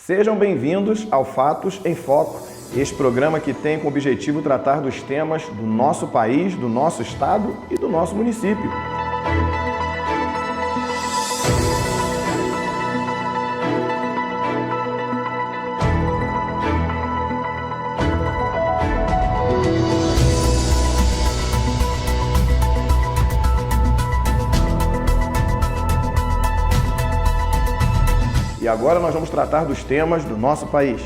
Sejam bem-vindos ao Fatos em Foco, este programa que tem como objetivo tratar dos temas do nosso país, do nosso estado e do nosso município. E agora nós vamos tratar dos temas do nosso país.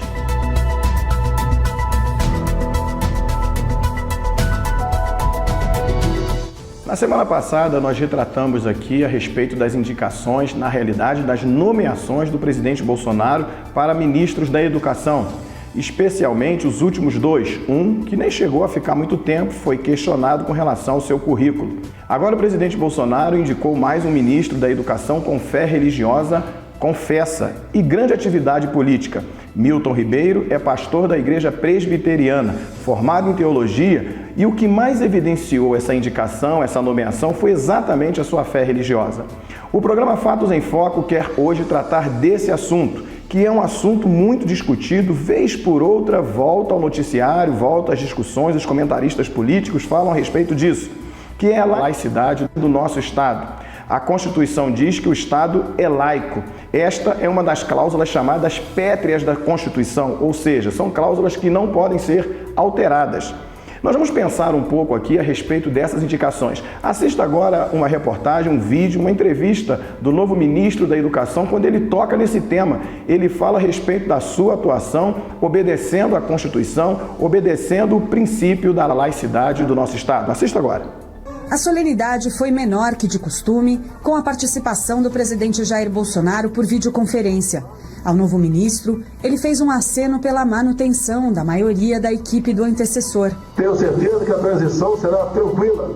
Na semana passada, nós retratamos aqui a respeito das indicações, na realidade, das nomeações do presidente Bolsonaro para ministros da Educação, especialmente os últimos dois. Um que nem chegou a ficar muito tempo, foi questionado com relação ao seu currículo. Agora o presidente Bolsonaro indicou mais um ministro da Educação com fé religiosa, confessa e grande atividade política. Milton Ribeiro é pastor da Igreja Presbiteriana, formado em teologia, e o que mais evidenciou essa indicação, essa nomeação, foi exatamente a sua fé religiosa. O programa Fatos em Foco quer hoje tratar desse assunto, que é um assunto muito discutido, vez por outra volta ao noticiário, volta às discussões, os comentaristas políticos falam a respeito disso, que é a laicidade do nosso Estado. A Constituição diz que o Estado é laico. Esta é uma das cláusulas chamadas pétreas da Constituição, ou seja, são cláusulas que não podem ser alteradas. Nós vamos pensar um pouco aqui a respeito dessas indicações. Assista agora uma reportagem, um vídeo, uma entrevista do novo ministro da Educação, quando ele toca nesse tema. Ele fala a respeito da sua atuação, obedecendo à Constituição, obedecendo o princípio da laicidade do nosso Estado. Assista agora. A solenidade foi menor que de costume, com a participação do presidente Jair Bolsonaro por videoconferência. Ao novo ministro, ele fez um aceno pela manutenção da maioria da equipe do antecessor. Tenho certeza que a transição será tranquila.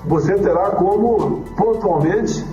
Você terá como, pontualmente,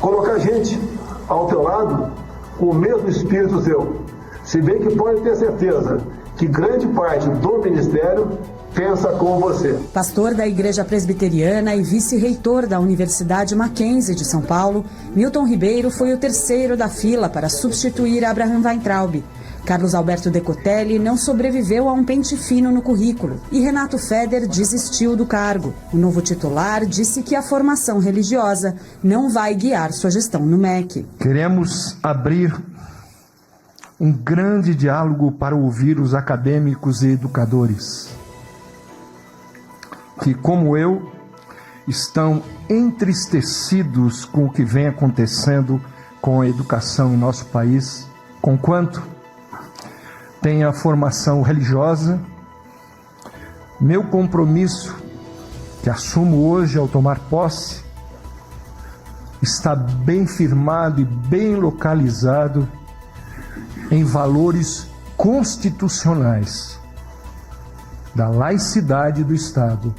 colocar gente ao teu lado com o mesmo espírito seu. Se bem que pode ter certeza que grande parte do ministério pensa com você. Pastor da Igreja Presbiteriana e vice-reitor da Universidade Mackenzie de São Paulo, Milton Ribeiro foi o terceiro da fila para substituir Abraham Weintraub. Carlos Alberto Decotelli não sobreviveu a um pente fino no currículo e Renato Feder desistiu do cargo. O novo titular disse que a formação religiosa não vai guiar sua gestão no MEC. Queremos abrir um grande diálogo para ouvir os acadêmicos e educadores que, como eu, estão entristecidos com o que vem acontecendo com a educação em nosso país, conquanto tem a formação religiosa. Meu compromisso, que assumo hoje ao tomar posse, está bem firmado e bem localizado em valores constitucionais da laicidade do Estado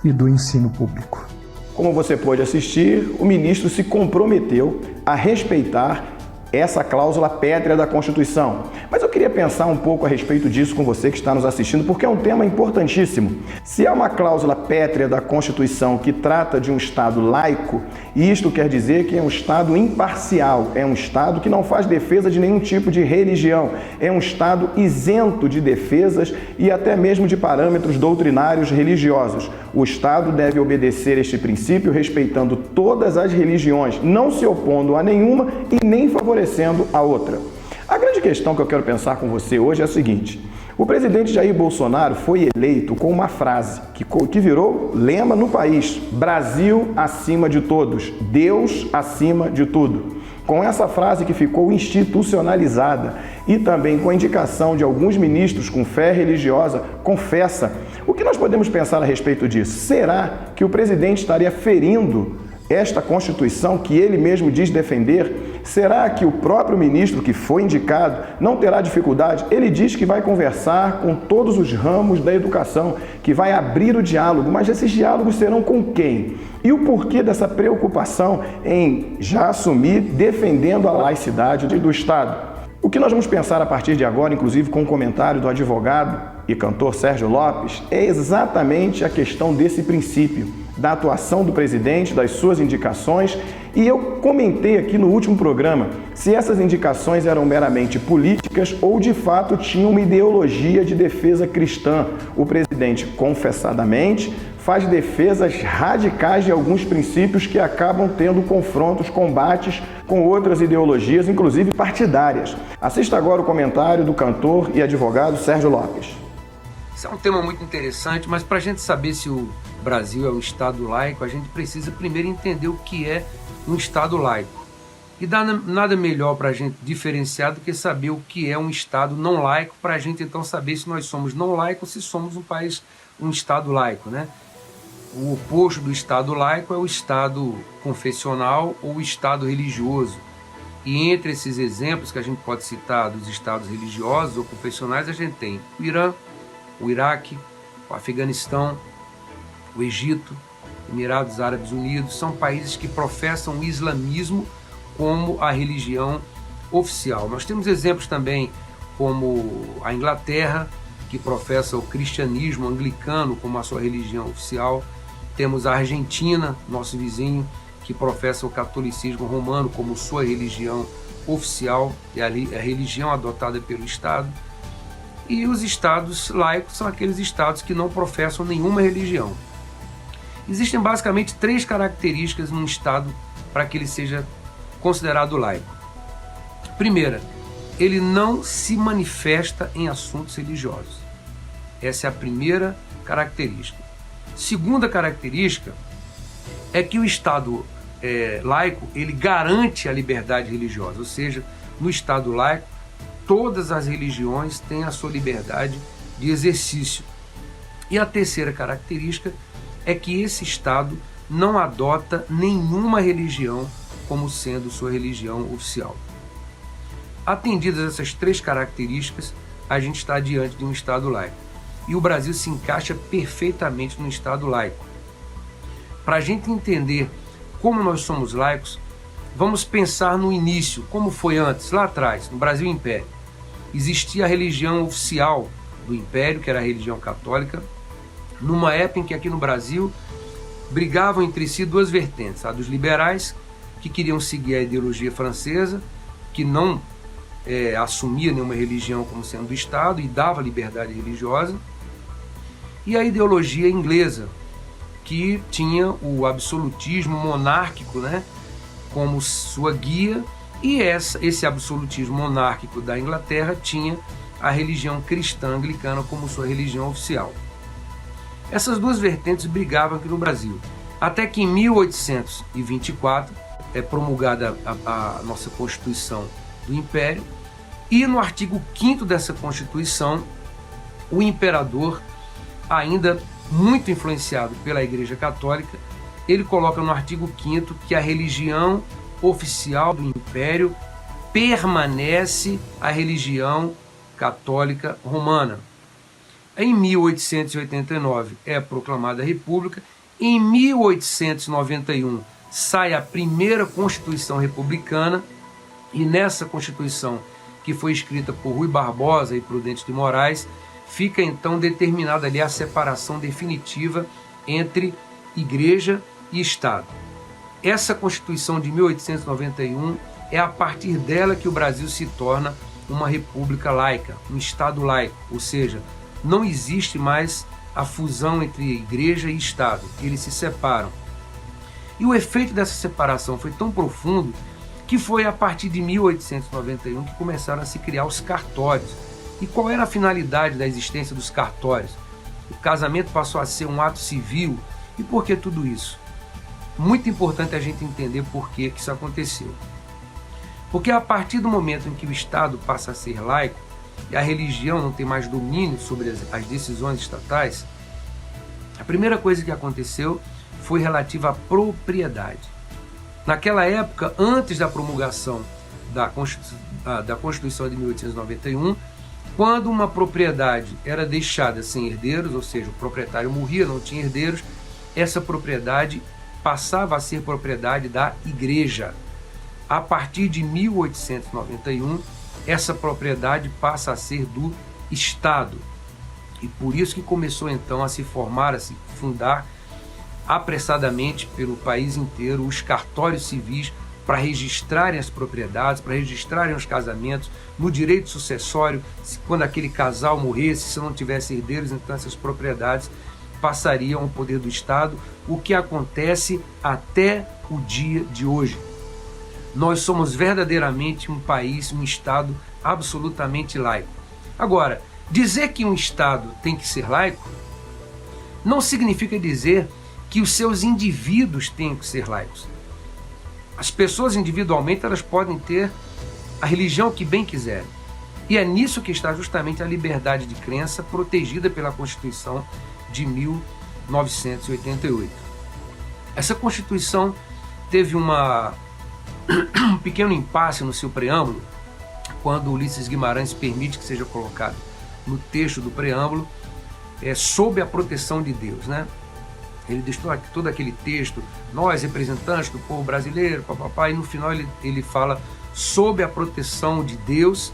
e do ensino público. Como você pôde assistir, o ministro se comprometeu a respeitar essa cláusula pétrea da Constituição. Mas eu queria pensar um pouco a respeito disso com você que está nos assistindo, porque é um tema importantíssimo. Se há uma cláusula pétrea da Constituição que trata de um Estado laico, isto quer dizer que é um Estado imparcial, é um Estado que não faz defesa de nenhum tipo de religião, é um Estado isento de defesas e até mesmo de parâmetros doutrinários religiosos. O Estado deve obedecer este princípio respeitando todas as religiões, não se opondo a nenhuma e nem favorecendo a outra. A grande questão que eu quero pensar com você hoje é a seguinte: o presidente Jair Bolsonaro foi eleito com uma frase que virou lema no país: Brasil acima de todos, Deus acima de tudo. Com essa frase que ficou institucionalizada e também com a indicação de alguns ministros com fé religiosa, confessa, o que nós podemos pensar a respeito disso? Será que o presidente estaria ferindo esta Constituição que ele mesmo diz defender? Será que o próprio ministro que foi indicado não terá dificuldade? Ele diz que vai conversar com todos os ramos da educação, que vai abrir o diálogo, mas esses diálogos serão com quem? E o porquê dessa preocupação em já assumir defendendo a laicidade do Estado? O que nós vamos pensar a partir de agora, inclusive com o comentário do advogado e cantor Sérgio Lopes, é exatamente a questão desse princípio, da atuação do presidente, das suas indicações E eu comentei aqui no último programa se essas indicações eram meramente políticas ou de fato tinham uma ideologia de defesa cristã. O presidente, confessadamente, faz defesas radicais de alguns princípios que acabam tendo confrontos, combates com outras ideologias, inclusive partidárias. Assista agora o comentário do cantor e advogado Sérgio Lopes. Isso é um tema muito interessante, mas para a gente saber se o Brasil é um Estado laico, a gente precisa primeiro entender o que é um Estado laico. E nada melhor para a gente diferenciar do que saber o que é um Estado não laico, para a gente então saber se nós somos não laicos, se somos um Estado laico, né? O oposto do Estado laico é o Estado confessional ou o Estado religioso. E entre esses exemplos que a gente pode citar dos Estados religiosos ou confessionais, a gente tem o Irã, o Iraque, o Afeganistão, o Egito, Emirados Árabes Unidos. São países que professam o islamismo como a religião oficial. Nós temos exemplos também como a Inglaterra, que professa o cristianismo anglicano como a sua religião oficial. Temos a Argentina, nosso vizinho, que professa o catolicismo romano como sua religião oficial e a religião adotada pelo Estado. E os estados laicos são aqueles estados que não professam nenhuma religião. Existem basicamente 3 características num estado para que ele seja considerado laico. Primeira, ele não se manifesta em assuntos religiosos. Essa é a primeira característica. Segunda característica é que o Estado laico, ele garante a liberdade religiosa, ou seja, no Estado laico, todas as religiões têm a sua liberdade de exercício. E a terceira característica é que esse Estado não adota nenhuma religião como sendo sua religião oficial. Atendidas essas 3 características, a gente está diante de um Estado laico. E o Brasil se encaixa perfeitamente no Estado laico. Para a gente entender como nós somos laicos, vamos pensar no início, como foi antes, lá atrás, no Brasil Império. Existia a religião oficial do Império, que era a religião católica, numa época em que aqui no Brasil brigavam entre si 2 vertentes, a dos liberais, que queriam seguir a ideologia francesa, que não assumia nenhuma religião como sendo do Estado e dava liberdade religiosa, e a ideologia inglesa, que tinha o absolutismo monárquico, né, como sua guia, e esse absolutismo monárquico da Inglaterra tinha a religião cristã anglicana como sua religião oficial. Essas 2 vertentes brigavam aqui no Brasil, até que em 1824 é promulgada a nossa Constituição do Império, e no artigo 5º dessa Constituição, o imperador, ainda muito influenciado pela Igreja Católica, ele coloca no artigo 5º que a religião oficial do Império permanece a religião católica romana. Em 1889 é proclamada a República, em 1891 sai a primeira Constituição Republicana, e nessa Constituição, que foi escrita por Rui Barbosa e Prudente de Moraes, fica então determinada ali a separação definitiva entre Igreja e Estado. Essa Constituição de 1891 é a partir dela que o Brasil se torna uma república laica, um Estado laico, ou seja, não existe mais a fusão entre Igreja e Estado, eles se separam. E o efeito dessa separação foi tão profundo que foi a partir de 1891 que começaram a se criar os cartórios. E qual era a finalidade da existência dos cartórios? O casamento passou a ser um ato civil. E por que tudo isso? Muito importante a gente entender por que isso aconteceu. Porque a partir do momento em que o Estado passa a ser laico e a religião não tem mais domínio sobre as decisões estatais, a primeira coisa que aconteceu foi relativa à propriedade. Naquela época, antes da promulgação da Constituição de 1891, quando uma propriedade era deixada sem herdeiros, ou seja, o proprietário morria, não tinha herdeiros, essa propriedade passava a ser propriedade da Igreja. A partir de 1891, essa propriedade passa a ser do Estado. E por isso que começou então a se formar, a se fundar apressadamente pelo país inteiro os cartórios civis para registrarem as propriedades, para registrarem os casamentos, no direito sucessório, quando aquele casal morresse, se não tivesse herdeiros, então essas propriedades passariam ao poder do Estado, o que acontece até o dia de hoje. Nós somos verdadeiramente um país, um Estado absolutamente laico. Agora, dizer que um Estado tem que ser laico não significa dizer que os seus indivíduos têm que ser laicos. As pessoas individualmente elas podem ter a religião que bem quiserem. E é nisso que está justamente a liberdade de crença protegida pela Constituição de 1988. Essa Constituição teve um pequeno impasse no seu preâmbulo, quando Ulisses Guimarães permite que seja colocado no texto do preâmbulo, sob a proteção de Deus, né? Ele deixou todo aquele texto, nós representantes do povo brasileiro, papapá, e no final ele fala, sob a proteção de Deus,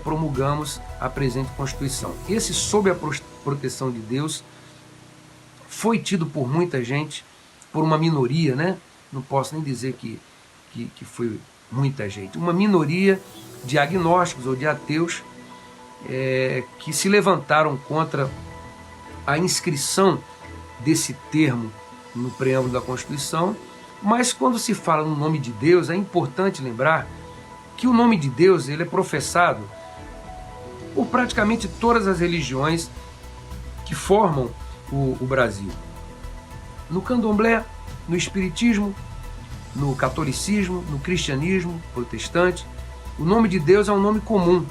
promulgamos a presente Constituição. Esse sob a proteção de Deus foi tido por muita gente, por uma minoria, né? Não posso nem dizer que foi muita gente, uma minoria de agnósticos ou de ateus que se levantaram contra a inscrição desse termo no preâmbulo da Constituição, mas quando se fala no nome de Deus, é importante lembrar que o nome de Deus ele é professado por praticamente todas as religiões que formam o Brasil. No candomblé, no espiritismo, no catolicismo, no cristianismo protestante, o nome de Deus é um nome comum.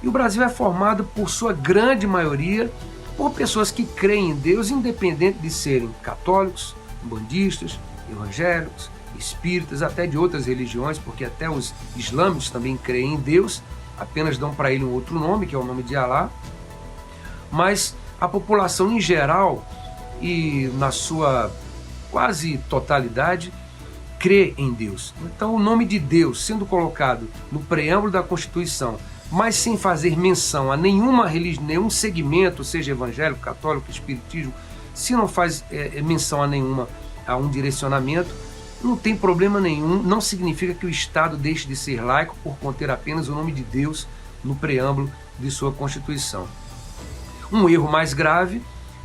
E o Brasil é formado, por sua grande maioria, por pessoas que creem em Deus, independente de serem católicos, umbandistas, evangélicos, espíritas, até de outras religiões, porque até os islâmicos também creem em Deus, apenas dão para ele um outro nome, que é o nome de Alá. Mas a população em geral, e na sua quase totalidade, crê em Deus. Então o nome de Deus sendo colocado no preâmbulo da Constituição, mas sem fazer menção a nenhuma religião, nenhum segmento, seja evangélico, católico, espiritismo, se não faz menção a um direcionamento, não tem problema nenhum, não significa que o Estado deixe de ser laico por conter apenas o nome de Deus no preâmbulo de sua Constituição. Um erro mais grave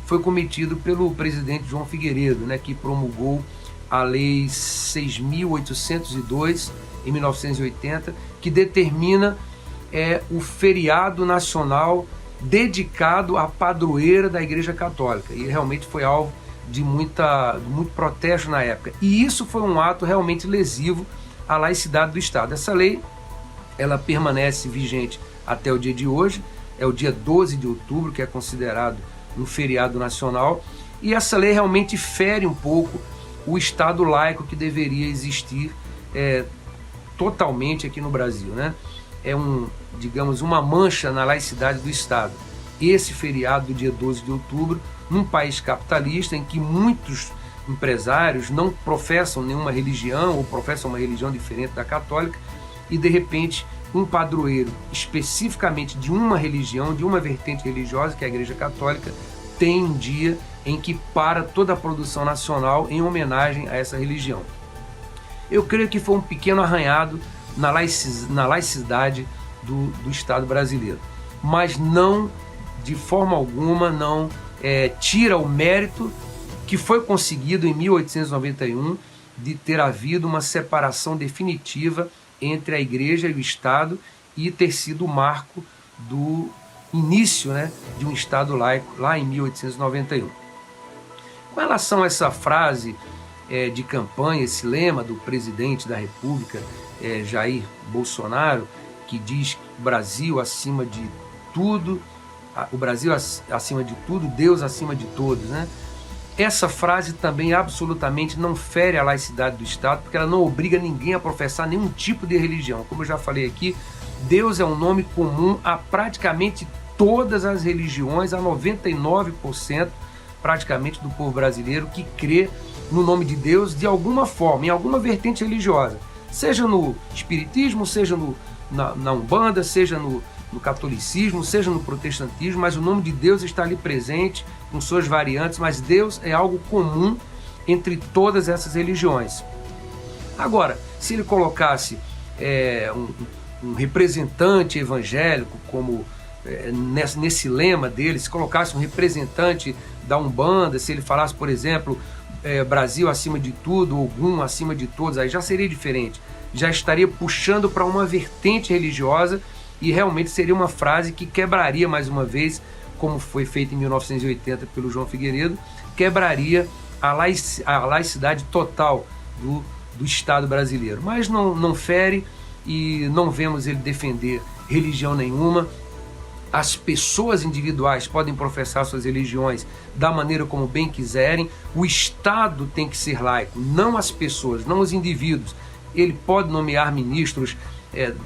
foi cometido pelo presidente João Figueiredo, né, que promulgou a Lei 6.802, em 1980, que determina o feriado nacional dedicado à padroeira da Igreja Católica. E realmente foi alvo de muito protesto na época. E isso foi um ato realmente lesivo à laicidade do Estado. Essa lei, ela permanece vigente até o dia de hoje, é o dia 12 de outubro, que é considerado um feriado nacional, e essa lei realmente fere um pouco o Estado laico que deveria existir totalmente aqui no Brasil, né? É digamos, uma mancha na laicidade do Estado. Esse feriado do dia 12 de outubro, num país capitalista em que muitos empresários não professam nenhuma religião ou professam uma religião diferente da católica, e de repente um padroeiro especificamente de uma religião, de uma vertente religiosa, que é a Igreja Católica, tem um dia em que para toda a produção nacional em homenagem a essa religião. Eu creio que foi um pequeno arranhado na laicidade do Estado brasileiro, mas não, de forma alguma, não tira o mérito que foi conseguido em 1891 de ter havido uma separação definitiva entre a Igreja e o Estado e ter sido o marco do início, né, de um Estado laico lá em 1891. Com relação a essa frase de campanha, esse lema do presidente da República, Jair Bolsonaro, que diz que o Brasil acima de tudo, Deus acima de todos, né? Essa frase também absolutamente não fere a laicidade do Estado, porque ela não obriga ninguém a professar nenhum tipo de religião. Como eu já falei aqui, Deus é um nome comum a praticamente todas as religiões, a 99% praticamente do povo brasileiro que crê no nome de Deus de alguma forma, em alguma vertente religiosa, seja no espiritismo, seja na Umbanda, seja no catolicismo, seja no protestantismo, mas o nome de Deus está ali presente com suas variantes, mas Deus é algo comum entre todas essas religiões. Agora, se ele colocasse um representante evangélico, como nesse lema dele, se colocasse um representante da Umbanda, se ele falasse, por exemplo, Brasil acima de tudo, Ogum acima de todos, aí já seria diferente. Já estaria puxando para uma vertente religiosa e realmente seria uma frase que quebraria mais uma vez, como foi feito em 1980 pelo João Figueiredo, quebraria a laicidade total do Estado brasileiro. Mas não fere e não vemos ele defender religião nenhuma. As pessoas individuais podem professar suas religiões da maneira como bem quiserem. O Estado tem que ser laico, não as pessoas, não os indivíduos. Ele pode nomear ministros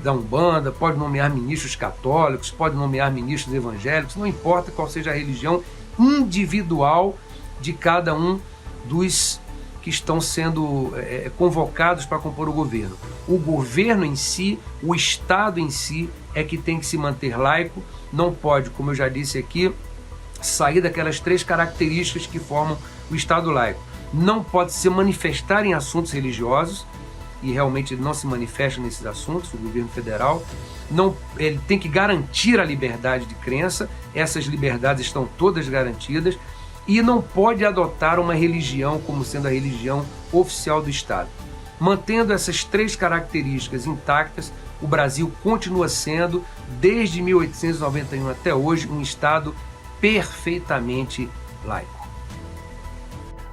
da Umbanda, pode nomear ministros católicos, pode nomear ministros evangélicos, não importa qual seja a religião individual de cada um dos que estão sendo convocados para compor o governo. O governo em si, o Estado em si, é que tem que se manter laico, não pode, como eu já disse aqui, sair daquelas 3 características que formam o Estado laico. Não pode se manifestar em assuntos religiosos, e realmente ele não se manifesta nesses assuntos, o governo federal. Ele tem que garantir a liberdade de crença, essas liberdades estão todas garantidas, e não pode adotar uma religião como sendo a religião oficial do Estado. Mantendo essas 3 características intactas, o Brasil continua sendo, desde 1891 até hoje, um Estado perfeitamente laico.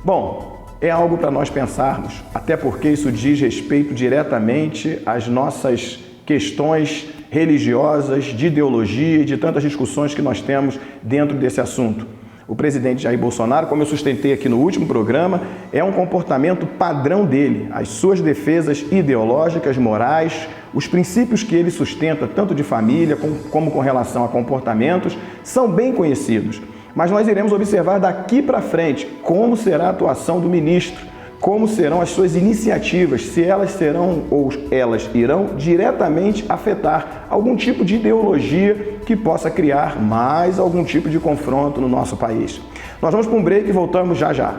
Bom, é algo para nós pensarmos, até porque isso diz respeito diretamente às nossas questões religiosas, de ideologia e de tantas discussões que nós temos dentro desse assunto. O presidente Jair Bolsonaro, como eu sustentei aqui no último programa, é um comportamento padrão dele. As suas defesas ideológicas, morais, os princípios que ele sustenta, tanto de família como com relação a comportamentos, são bem conhecidos. Mas nós iremos observar daqui para frente como será a atuação do ministro, como serão as suas iniciativas, se elas serão ou elas irão diretamente afetar algum tipo de ideologia que possa criar mais algum tipo de confronto no nosso país. Nós vamos para um break e voltamos já já.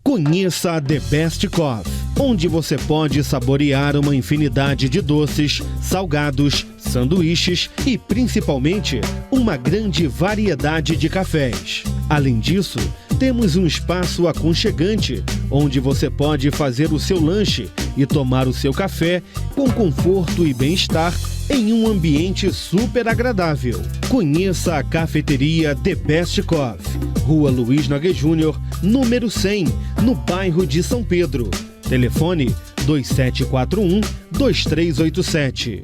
Conheça a The Best Coffee, onde você pode saborear uma infinidade de doces, salgados, sanduíches e, principalmente, uma grande variedade de cafés. Além disso, temos um espaço aconchegante, onde você pode fazer o seu lanche e tomar o seu café com conforto e bem-estar em um ambiente super agradável. Conheça a cafeteria The Best Coffee, Rua Luiz Nogueira Júnior, número 100, no bairro de São Pedro. Telefone 2741-2387.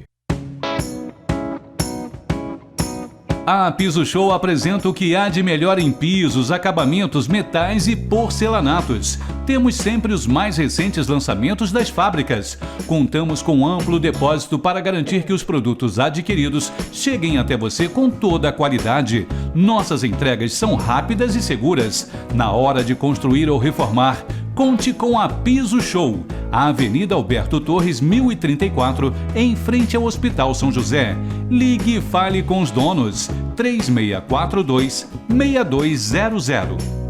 A Piso Show apresenta o que há de melhor em pisos, acabamentos, metais e porcelanatos. Temos sempre os mais recentes lançamentos das fábricas. Contamos com amplo depósito para garantir que os produtos adquiridos cheguem até você com toda a qualidade. Nossas entregas são rápidas e seguras. Na hora de construir ou reformar, conte com a Piso Show, a Avenida Alberto Torres, 1034, em frente ao Hospital São José. Ligue e fale com os donos, 3642-6200.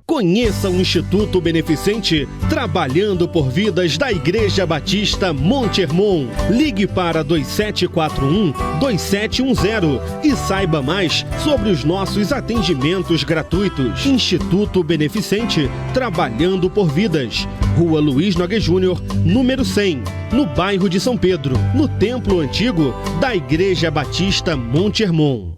Conheça o Instituto Beneficente Trabalhando por Vidas da Igreja Batista Monte Hermon. Ligue para 2741-2710 e saiba mais sobre os nossos atendimentos gratuitos. Instituto Beneficente Trabalhando por Vidas, Rua Luiz Nogueira Júnior, número 100, no bairro de São Pedro, no Templo Antigo da Igreja Batista Monte Hermon.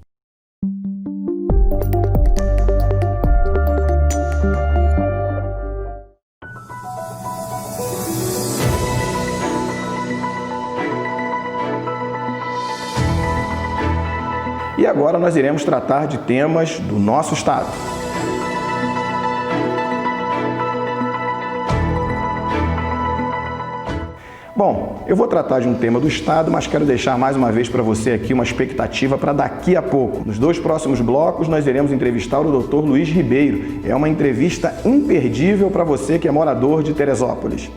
E agora nós iremos tratar de temas do nosso estado. Bom, eu vou tratar de um tema do estado, mas quero deixar mais uma vez para você aqui uma expectativa para daqui a pouco. Nos 2 próximos blocos nós iremos entrevistar o Dr. Luiz Ribeiro. É uma entrevista imperdível para você que é morador de Teresópolis.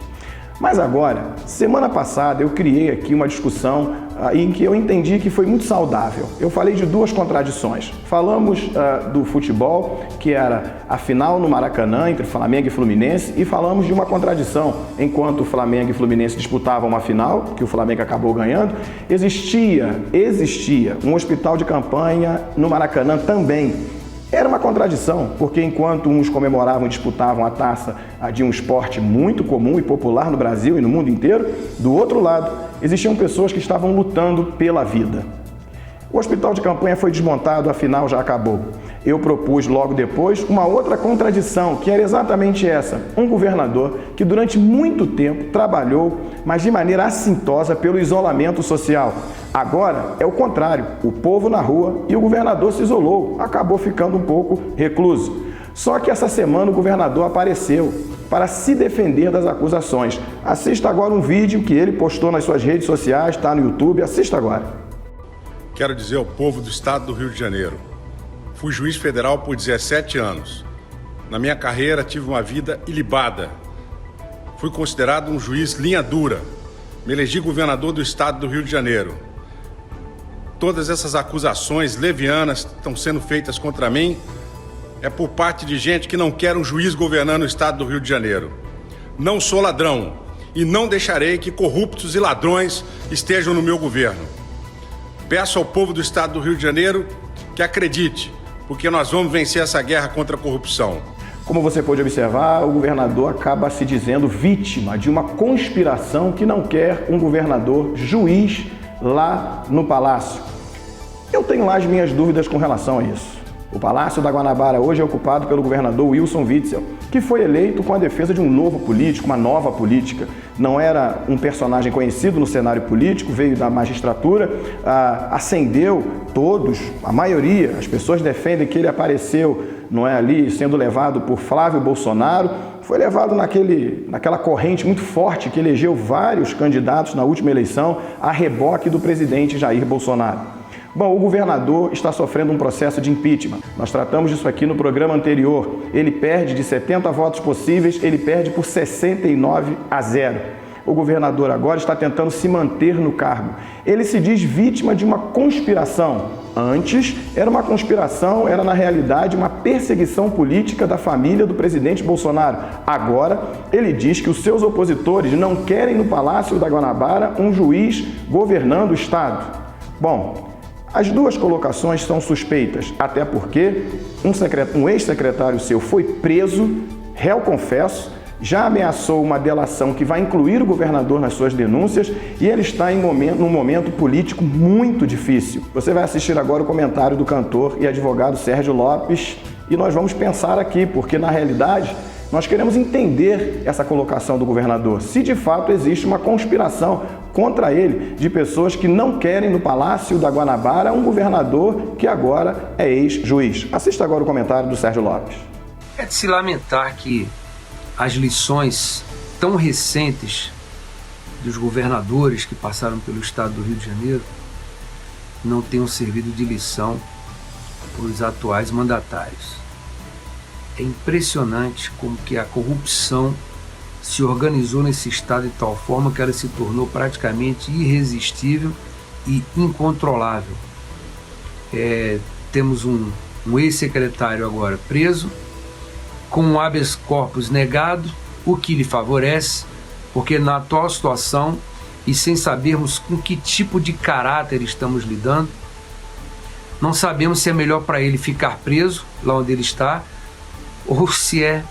Mas agora, semana passada eu criei aqui uma discussão em que eu entendi que foi muito saudável. Eu falei de duas contradições. Falamos do futebol, que era a final no Maracanã entre Flamengo e Fluminense, e falamos de uma contradição. Enquanto Flamengo e Fluminense disputavam uma final, que o Flamengo acabou ganhando, existia um hospital de campanha no Maracanã também. Era uma contradição, porque enquanto uns comemoravam e disputavam a taça de um esporte muito comum e popular no Brasil e no mundo inteiro, do outro lado, existiam pessoas que estavam lutando pela vida. O hospital de campanha foi desmontado, a final já acabou. Eu propus logo depois uma outra contradição, que era exatamente essa. Um governador que durante muito tempo trabalhou, mas de maneira assintosa pelo isolamento social. Agora é o contrário, o povo na rua e o governador se isolou, acabou ficando um pouco recluso. Só que essa semana o governador apareceu para se defender das acusações. Assista agora um vídeo que ele postou nas suas redes sociais, está no YouTube, assista agora. Quero dizer ao povo do estado do Rio de Janeiro, fui juiz federal por 17 anos. Na minha carreira tive uma vida ilibada. Fui considerado um juiz linha dura. Me elegi governador do estado do Rio de Janeiro. Todas essas acusações levianas que estão sendo feitas contra mim é por parte de gente que não quer um juiz governando o estado do Rio de Janeiro. Não sou ladrão e não deixarei que corruptos e ladrões estejam no meu governo. Peço ao povo do estado do Rio de Janeiro que acredite, porque nós vamos vencer essa guerra contra a corrupção. Como você pode observar, o governador acaba se dizendo vítima de uma conspiração que não quer um governador juiz lá no Palácio. Eu tenho lá as minhas dúvidas com relação a isso. O Palácio da Guanabara hoje é ocupado pelo governador Wilson Witzel, que foi eleito com a defesa de um novo político, uma nova política. Não era um personagem conhecido no cenário político, veio da magistratura, ascendeu todos, a maioria, as pessoas defendem que ele apareceu, não é ali, sendo levado por Flávio Bolsonaro, foi levado naquela corrente muito forte que elegeu vários candidatos na última eleição a reboque do presidente Jair Bolsonaro. Bom, o governador está sofrendo um processo de impeachment. Nós tratamos disso aqui no programa anterior. Ele perde de 70 votos possíveis, ele perde por 69-0. O governador agora está tentando se manter no cargo. Ele se diz vítima de uma conspiração. Antes, era uma conspiração, era na realidade uma perseguição política da família do presidente Bolsonaro. Agora, ele diz que os seus opositores não querem no Palácio da Guanabara um juiz governando o estado. Bom, as duas colocações são suspeitas, até porque um ex-secretário seu foi preso, réu confesso, já ameaçou uma delação que vai incluir o governador nas suas denúncias e ele está num momento político muito difícil. Você vai assistir agora o comentário do cantor e advogado Sérgio Lopes e nós vamos pensar aqui, porque na realidade nós queremos entender essa colocação do governador, se de fato existe uma conspiração contra ele de pessoas que não querem no Palácio da Guanabara um governador que agora é ex-juiz. Assista agora o comentário do Sérgio Lopes. É de se lamentar que as lições tão recentes dos governadores que passaram pelo estado do Rio de Janeiro não tenham servido de lição para os atuais mandatários. É impressionante como que a corrupção se organizou nesse estado de tal forma que ela se tornou praticamente irresistível e incontrolável. Temos um ex-secretário agora preso, com um habeas corpus negado, o que lhe favorece, porque na atual situação e sem sabermos com que tipo de caráter estamos lidando, não sabemos se é melhor para ele ficar preso lá onde ele está ou se é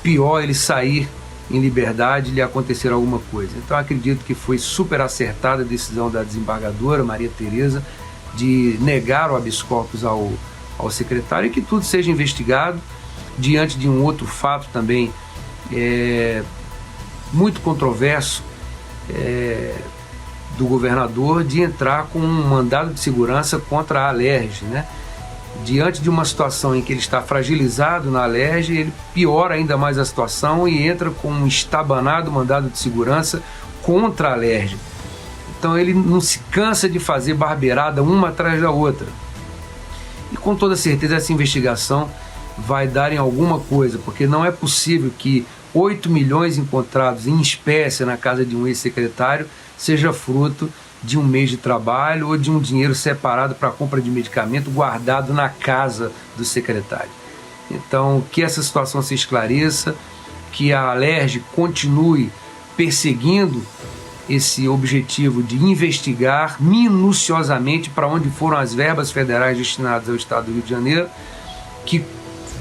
pior ele sair em liberdade e lhe acontecer alguma coisa. Então acredito que foi super acertada a decisão da desembargadora Maria Tereza de negar o habeas corpus ao secretário e que tudo seja investigado diante de um outro fato também muito controverso do governador de entrar com um mandado de segurança contra a Alerj, né? Diante de uma situação em que ele está fragilizado na Alerj, ele piora ainda mais a situação e entra com um estabanado mandado de segurança contra a Alerj. Então ele não se cansa de fazer barbeirada uma atrás da outra. E com toda certeza essa investigação vai dar em alguma coisa, porque não é possível que 8 milhões encontrados em espécie na casa de um ex-secretário seja fruto de um mês de trabalho ou de um dinheiro separado para a compra de medicamento guardado na casa do secretário. Então, que essa situação se esclareça, que a Alerj continue perseguindo esse objetivo de investigar minuciosamente para onde foram as verbas federais destinadas ao Estado do Rio de Janeiro, que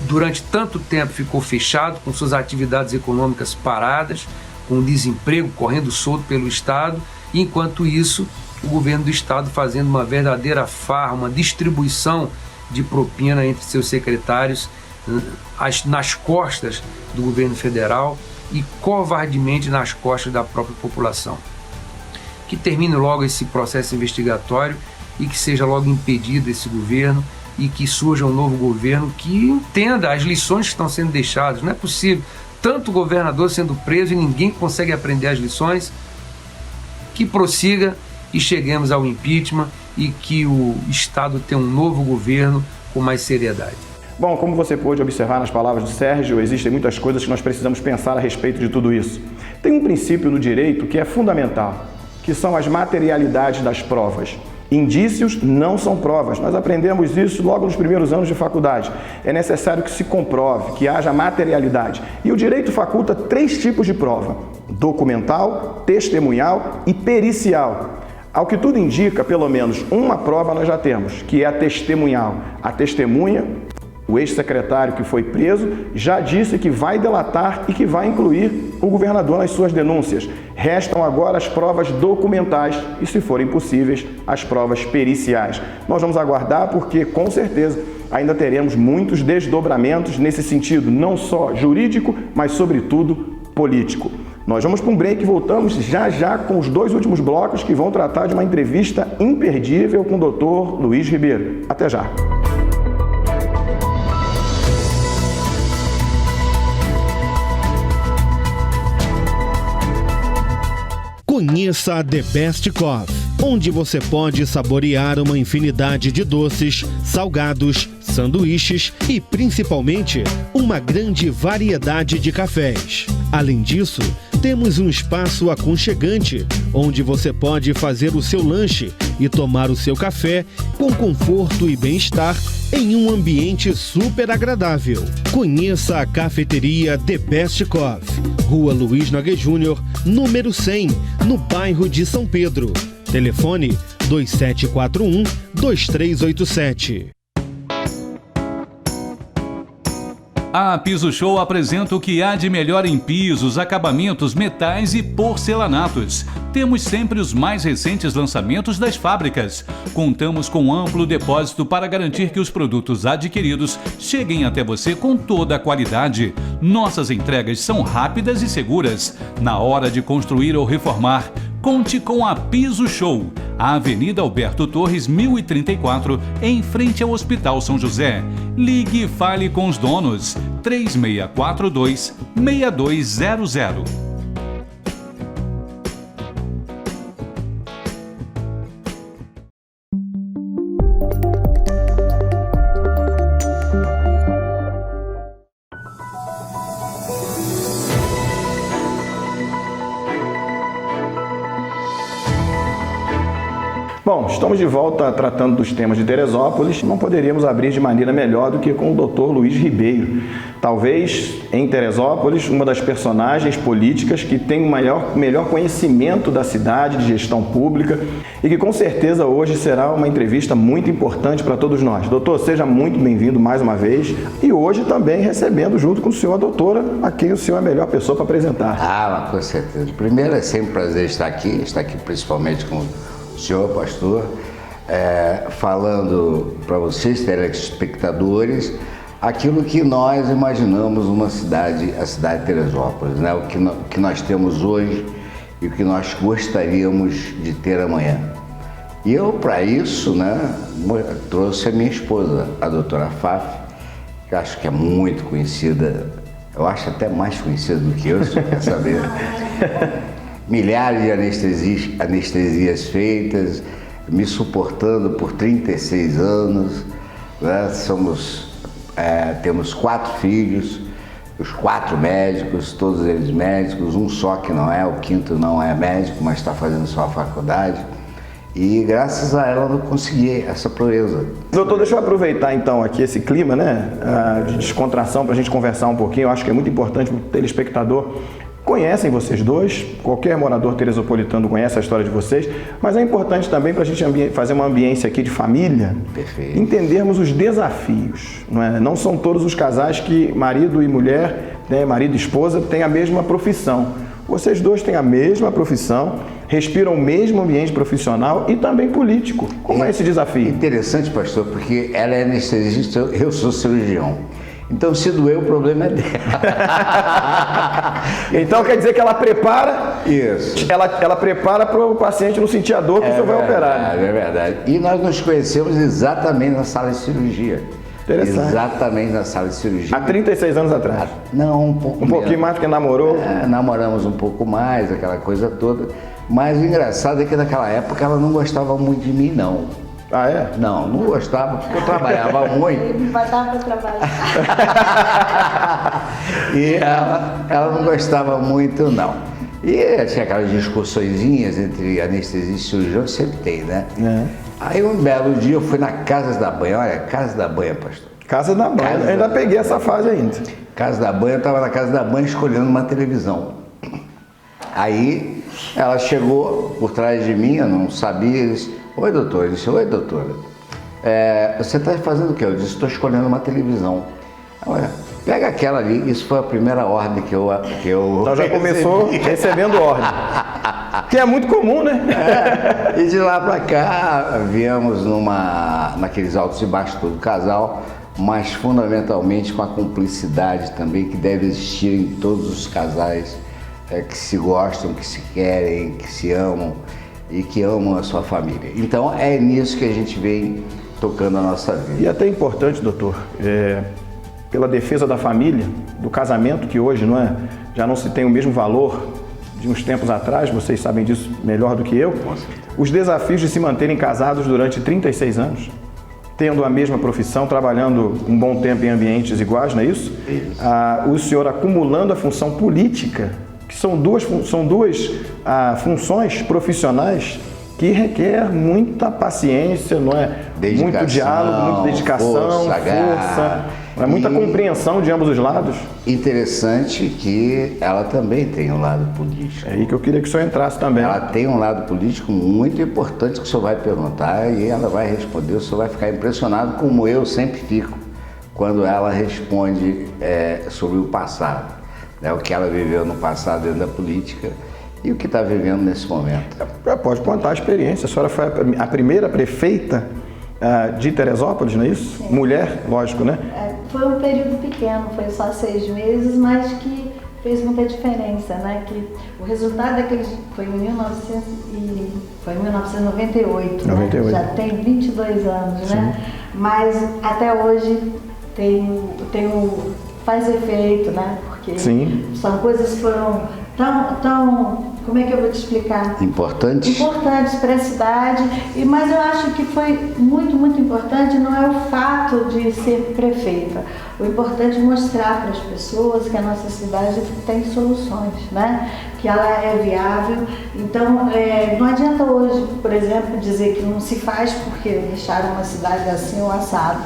durante tanto tempo ficou fechado, com suas atividades econômicas paradas, com desemprego correndo solto pelo Estado, e enquanto isso, o governo do Estado fazendo uma verdadeira farra, uma distribuição de propina entre seus secretários nas costas do governo federal e covardemente nas costas da própria população. Que termine logo esse processo investigatório e que seja logo impedido esse governo e que surja um novo governo que entenda as lições que estão sendo deixadas. Não é possível tanto governador sendo preso e ninguém consegue aprender as lições. Que prossiga e cheguemos ao impeachment e que o Estado tenha um novo governo com mais seriedade. Bom, como você pôde observar nas palavras do Sérgio, existem muitas coisas que nós precisamos pensar a respeito de tudo isso. Tem um princípio no direito que é fundamental, que são as materialidades das provas. Indícios não são provas. Nós aprendemos isso logo nos primeiros anos de faculdade. É necessário que se comprove, que haja materialidade. E o direito faculta 3 tipos de prova: documental, testemunhal e pericial. Ao que tudo indica, pelo menos uma prova nós já temos, que é a testemunhal. A testemunha, o ex-secretário que foi preso, já disse que vai delatar e que vai incluir o governador nas suas denúncias. Restam agora as provas documentais e, se forem possíveis, as provas periciais. Nós vamos aguardar porque, com certeza, ainda teremos muitos desdobramentos nesse sentido, não só jurídico, mas, sobretudo, político. Nós vamos para um break e voltamos já com os 2 últimos blocos que vão tratar de uma entrevista imperdível com o Dr. Luiz Ribeiro. Até já! Conheça a The Best Coffee, onde você pode saborear uma infinidade de doces, salgados, sanduíches e, principalmente, uma grande variedade de cafés. Além disso, temos um espaço aconchegante, onde você pode fazer o seu lanche e tomar o seu café com conforto e bem-estar em um ambiente super agradável. Conheça a cafeteria The Best Coffee, Rua Luiz Nogueira Júnior, número 100, no bairro de São Pedro. Telefone 2741-2387. A Piso Show apresenta o que há de melhor em pisos, acabamentos, metais e porcelanatos. Temos sempre os mais recentes lançamentos das fábricas. Contamos com amplo depósito para garantir que os produtos adquiridos cheguem até você com toda a qualidade. Nossas entregas são rápidas e seguras. Na hora de construir ou reformar, conte com a Piso Show. A Avenida Alberto Torres, 1034, em frente ao Hospital São José. Ligue e fale com os donos. 3642-6200. Bom, estamos de volta tratando dos temas de Teresópolis. Não poderíamos abrir de maneira melhor do que com o Dr. Luiz Ribeiro. Talvez, em Teresópolis, uma das personagens políticas que tem o melhor conhecimento da cidade, de gestão pública, e que com certeza hoje será uma entrevista muito importante para todos nós. Doutor, seja muito bem-vindo mais uma vez, e hoje também recebendo junto com o senhor a doutora, a quem o senhor é a melhor pessoa para apresentar. Ah, com certeza. Primeiro, é sempre um prazer estar aqui principalmente com o senhor, pastor, falando para vocês, telespectadores, aquilo que nós imaginamos uma cidade, a cidade de Teresópolis, né? O que nós temos hoje e o que nós gostaríamos de ter amanhã. E eu, para isso, né, trouxe a minha esposa, a doutora Faf, que eu acho que é muito conhecida, eu acho até mais conhecida do que eu, se você quer saber. Milhares de anestesias feitas, me suportando por 36 anos, né? Temos 4 filhos, os 4 médicos, todos eles médicos, um só que não é, o 5º não é médico, mas está fazendo sua faculdade. E graças a ela eu consegui essa proeza. Doutor, deixa eu aproveitar então aqui esse clima, né, de descontração para a gente conversar um pouquinho. Eu acho que é muito importante para o telespectador. Conhecem vocês dois, qualquer morador teresopolitano conhece a história de vocês, mas é importante também para a gente fazer uma ambiência aqui de família, Perfeito. Entendermos os desafios. Não é? Não são todos os casais que marido e mulher, né, marido e esposa, têm a mesma profissão. Vocês dois têm a mesma profissão, respiram o mesmo ambiente profissional e também político. Como é esse desafio? Interessante, pastor, porque ela é anestesista, eu sou cirurgião. Então, se doer, o problema é dela. Então, quer dizer que ela prepara... Isso. Ela prepara para o paciente não sentir a dor que o senhor vai operar. É verdade. E nós nos conhecemos exatamente na sala de cirurgia. Interessante. Exatamente na sala de cirurgia. Há 36 anos atrás? Não, um pouco Um pouquinho mais porque namorou? Namoramos um pouco mais, aquela coisa toda. Mas o engraçado é que naquela época ela não gostava muito de mim, não. Ah, é? Não gostava, porque eu trabalhava muito. Ele vai dar para trabalhar. E ela não gostava muito, não. E tinha aquelas discussõezinhas entre anestesista e cirurgião, sempre tem, né? É. Aí um belo dia eu fui na Casa da Banha, olha, Casa da Banha, pastor. Casa da Banha, eu ainda peguei essa fase ainda. Casa da Banha, eu estava na Casa da Banha escolhendo uma televisão. Aí ela chegou por trás de mim, eu não sabia, eu disse, oi doutor, eu disse, oi doutora, você está fazendo o quê? Eu disse, estou escolhendo uma televisão. Olha, pega aquela ali, isso foi a primeira ordem que eu Então já começou recebendo ordem. Que é muito comum, né? E de lá para cá, viemos naqueles altos e baixos do casal, mas fundamentalmente com a cumplicidade também que deve existir em todos os casais que se gostam, que se querem, que se amam e que amam a sua família. Então é nisso que a gente vem tocando a nossa vida. E até importante, doutor, pela defesa da família, do casamento, que hoje já não se tem o mesmo valor de uns tempos atrás, vocês sabem disso melhor do que eu, os desafios de se manterem casados durante 36 anos, tendo a mesma profissão, trabalhando um bom tempo em ambientes iguais, não é isso? Isso. O senhor acumulando a função política, que são duas funções profissionais que requer muita paciência, não é? Muito diálogo, muita dedicação, força, muita compreensão de ambos os lados. Interessante que ela também tem um lado político. É aí que eu queria que o senhor entrasse também. Ela tem um lado político muito importante que o senhor vai perguntar e ela vai responder, o senhor vai ficar impressionado, como eu sempre fico, quando ela responde sobre o passado. O que ela viveu no passado dentro da política e o que está vivendo nesse momento. Pode contar a experiência. A senhora foi a primeira prefeita de Teresópolis, não é isso? Sim. Mulher, lógico, né? Foi um período pequeno, foi só 6 meses, mas que fez muita diferença, né? Que o resultado daquele foi em 1998, 98. Né? Já tem 22 anos, Sim. né? Mas até hoje faz efeito, né? Porque Sim. São coisas que foram tão, como é que eu vou te explicar? Importantes para a cidade, mas eu acho que foi muito, muito importante, não é o fato de ser prefeita. O importante é mostrar para as pessoas que a nossa cidade tem soluções, né? Que ela é viável. Então, não adianta hoje, por exemplo, dizer que não se faz porque deixaram uma cidade assim ou assado.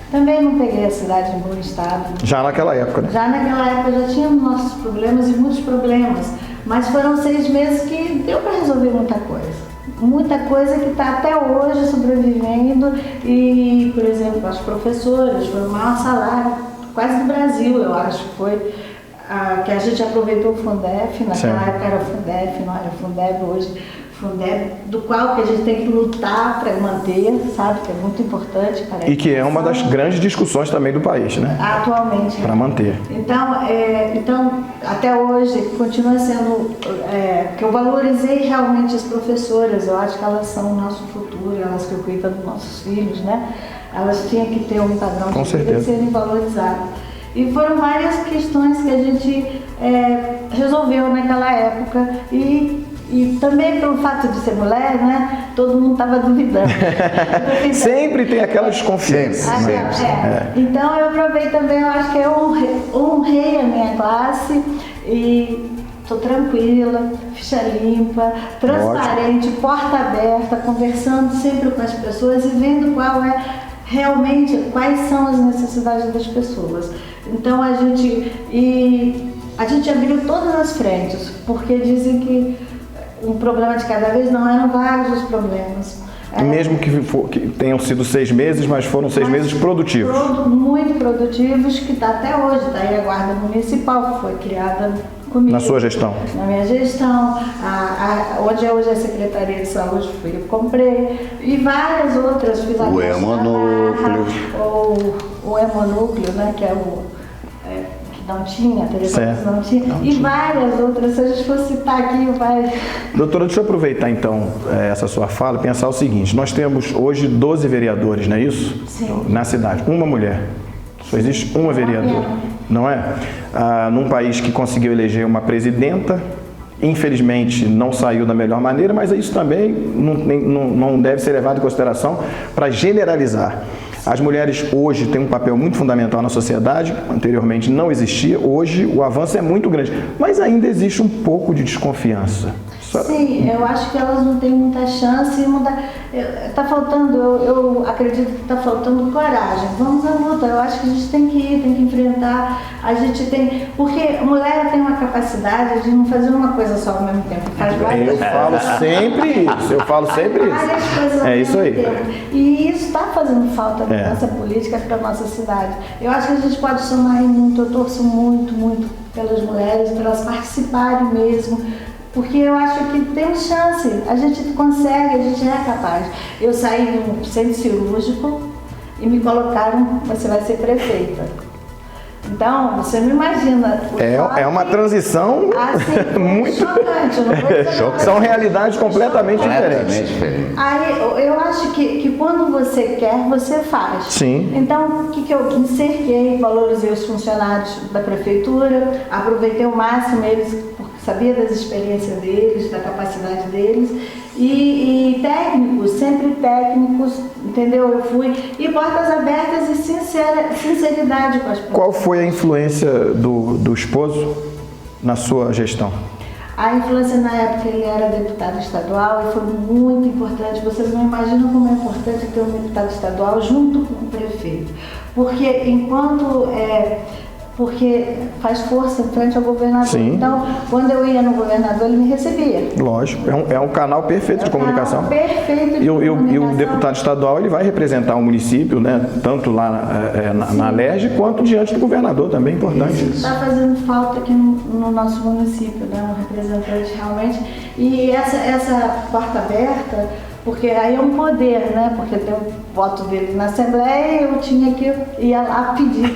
Também não peguei a cidade em bom estado. Já naquela época, né? Já naquela época já tínhamos nossos problemas e muitos problemas, mas foram 6 meses que deu para resolver muita coisa. Muita coisa que está até hoje sobrevivendo e, por exemplo, as professoras, foi o maior salário quase do Brasil, eu acho, foi que a gente aproveitou o Fundef, naquela época era Fundef, não era Fundeb, hoje Fundeb, do qual que a gente tem que lutar para manter, sabe, que é muito importante para a E que é uma das grandes discussões também do país, né? Atualmente. Para manter. Então, até hoje, continua sendo que eu valorizei realmente as professoras, eu acho que elas são o nosso futuro, elas que cuidam dos nossos filhos, né? Elas tinham que ter um padrão de vida e serem valorizadas. E foram várias questões que a gente resolveu naquela época e E também pelo fato de ser mulher, né, todo mundo estava duvidando. Sempre tem aquela desconfiança. Então eu provei também, eu acho que eu honrei a minha classe e estou tranquila, ficha limpa, transparente, porta aberta, conversando sempre com as pessoas e vendo quais são as necessidades das pessoas. Então a gente abriu todas as frentes, porque dizem que um problema de cada vez, não eram vários os problemas. Mesmo que tenham sido 6 meses, mas foram 6 meses produtivos. Muito produtivos, que está até hoje. Está aí a Guarda Municipal, que foi criada comigo. Na sua gestão? Na minha gestão. Onde é hoje a Secretaria de Saúde, fui eu que comprei. E várias outras. Fiz o Hemonúcleo. O Hemonúcleo, né, que é o... não tinha, a televisão não tinha, e várias outras, se a gente for citar aqui, vai... Doutora, deixa eu aproveitar então essa sua fala e pensar o seguinte, nós temos hoje 12 vereadores, não é isso? Sim. Na cidade, uma mulher, só existe uma vereadora, não é? Num país que conseguiu eleger uma presidenta, infelizmente não saiu da melhor maneira, mas isso também não deve ser levado em consideração para generalizar. As mulheres hoje têm um papel muito fundamental na sociedade, anteriormente não existia, hoje o avanço é muito grande, mas ainda existe um pouco de desconfiança. Sim, eu acho que elas não têm muita chance, está faltando, eu acredito que está faltando coragem. Vamos à luta, eu acho que a gente tem que ir, tem que enfrentar, porque a mulher tem uma capacidade de não fazer uma coisa só ao mesmo tempo, faz várias coisas. Eu falo sempre isso. Várias coisas ao mesmo tempo. E isso está fazendo falta na nossa política, para a nossa cidade. Eu acho que a gente pode somar muito, eu torço muito, muito pelas mulheres, para elas participarem mesmo, porque eu acho que temos chance, a gente consegue, a gente é capaz. Eu saí de um centro cirúrgico e me colocaram, você vai ser prefeita. Então, você não imagina. É uma transição muito chocante. São realidades completamente diferentes. Aí, eu acho que quando você quer, você faz. Sim. Então, o que eu me cerquei, valorizei os funcionários da prefeitura, aproveitei ao máximo eles, porque sabia das experiências deles, da capacidade deles, e técnicos, sempre técnicos, entendeu? Eu fui, e portas abertas e sinceridade com as pessoas. Qual foi a influência do esposo na sua gestão? A influência na época, ele era deputado estadual e foi muito importante. Vocês não imaginam como é importante ter um deputado estadual junto com o prefeito. Porque faz força em frente ao governador. Sim. Então, quando eu ia no governador, ele me recebia. Lógico, é um canal perfeito de comunicação. Perfeito de comunicação. E o deputado estadual, ele vai representar o município, né, tanto lá na LERJ, quanto diante do governador, também é importante. Isso está fazendo falta aqui no nosso município, né, um representante realmente. E essa porta aberta, porque aí é um poder, né? Porque tem o voto dele na Assembleia, eu tinha que ir lá pedir.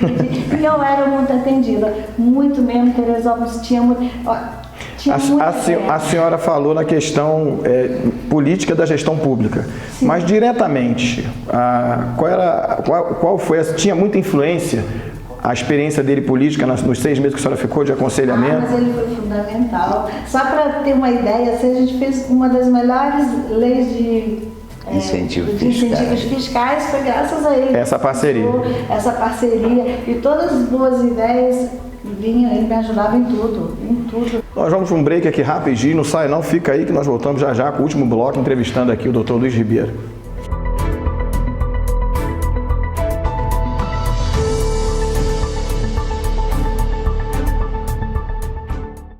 E eu era muito atendida, muito mesmo. Teresópolis tinha muito. A senhora falou na questão política da gestão pública, sim, mas diretamente, qual foi? Tinha muita influência a experiência dele política nos 6 meses que a senhora ficou de aconselhamento? Mas ele foi fundamental. Só para ter uma ideia, a gente fez uma das melhores leis de incentivos fiscais, foi graças a ele. Essa parceria. E todas as boas ideias vinham, ele me ajudava em tudo. Nós vamos para um break aqui rapidinho, não sai não, fica aí que nós voltamos já com o último bloco, entrevistando aqui o Dr. Luiz Ribeiro.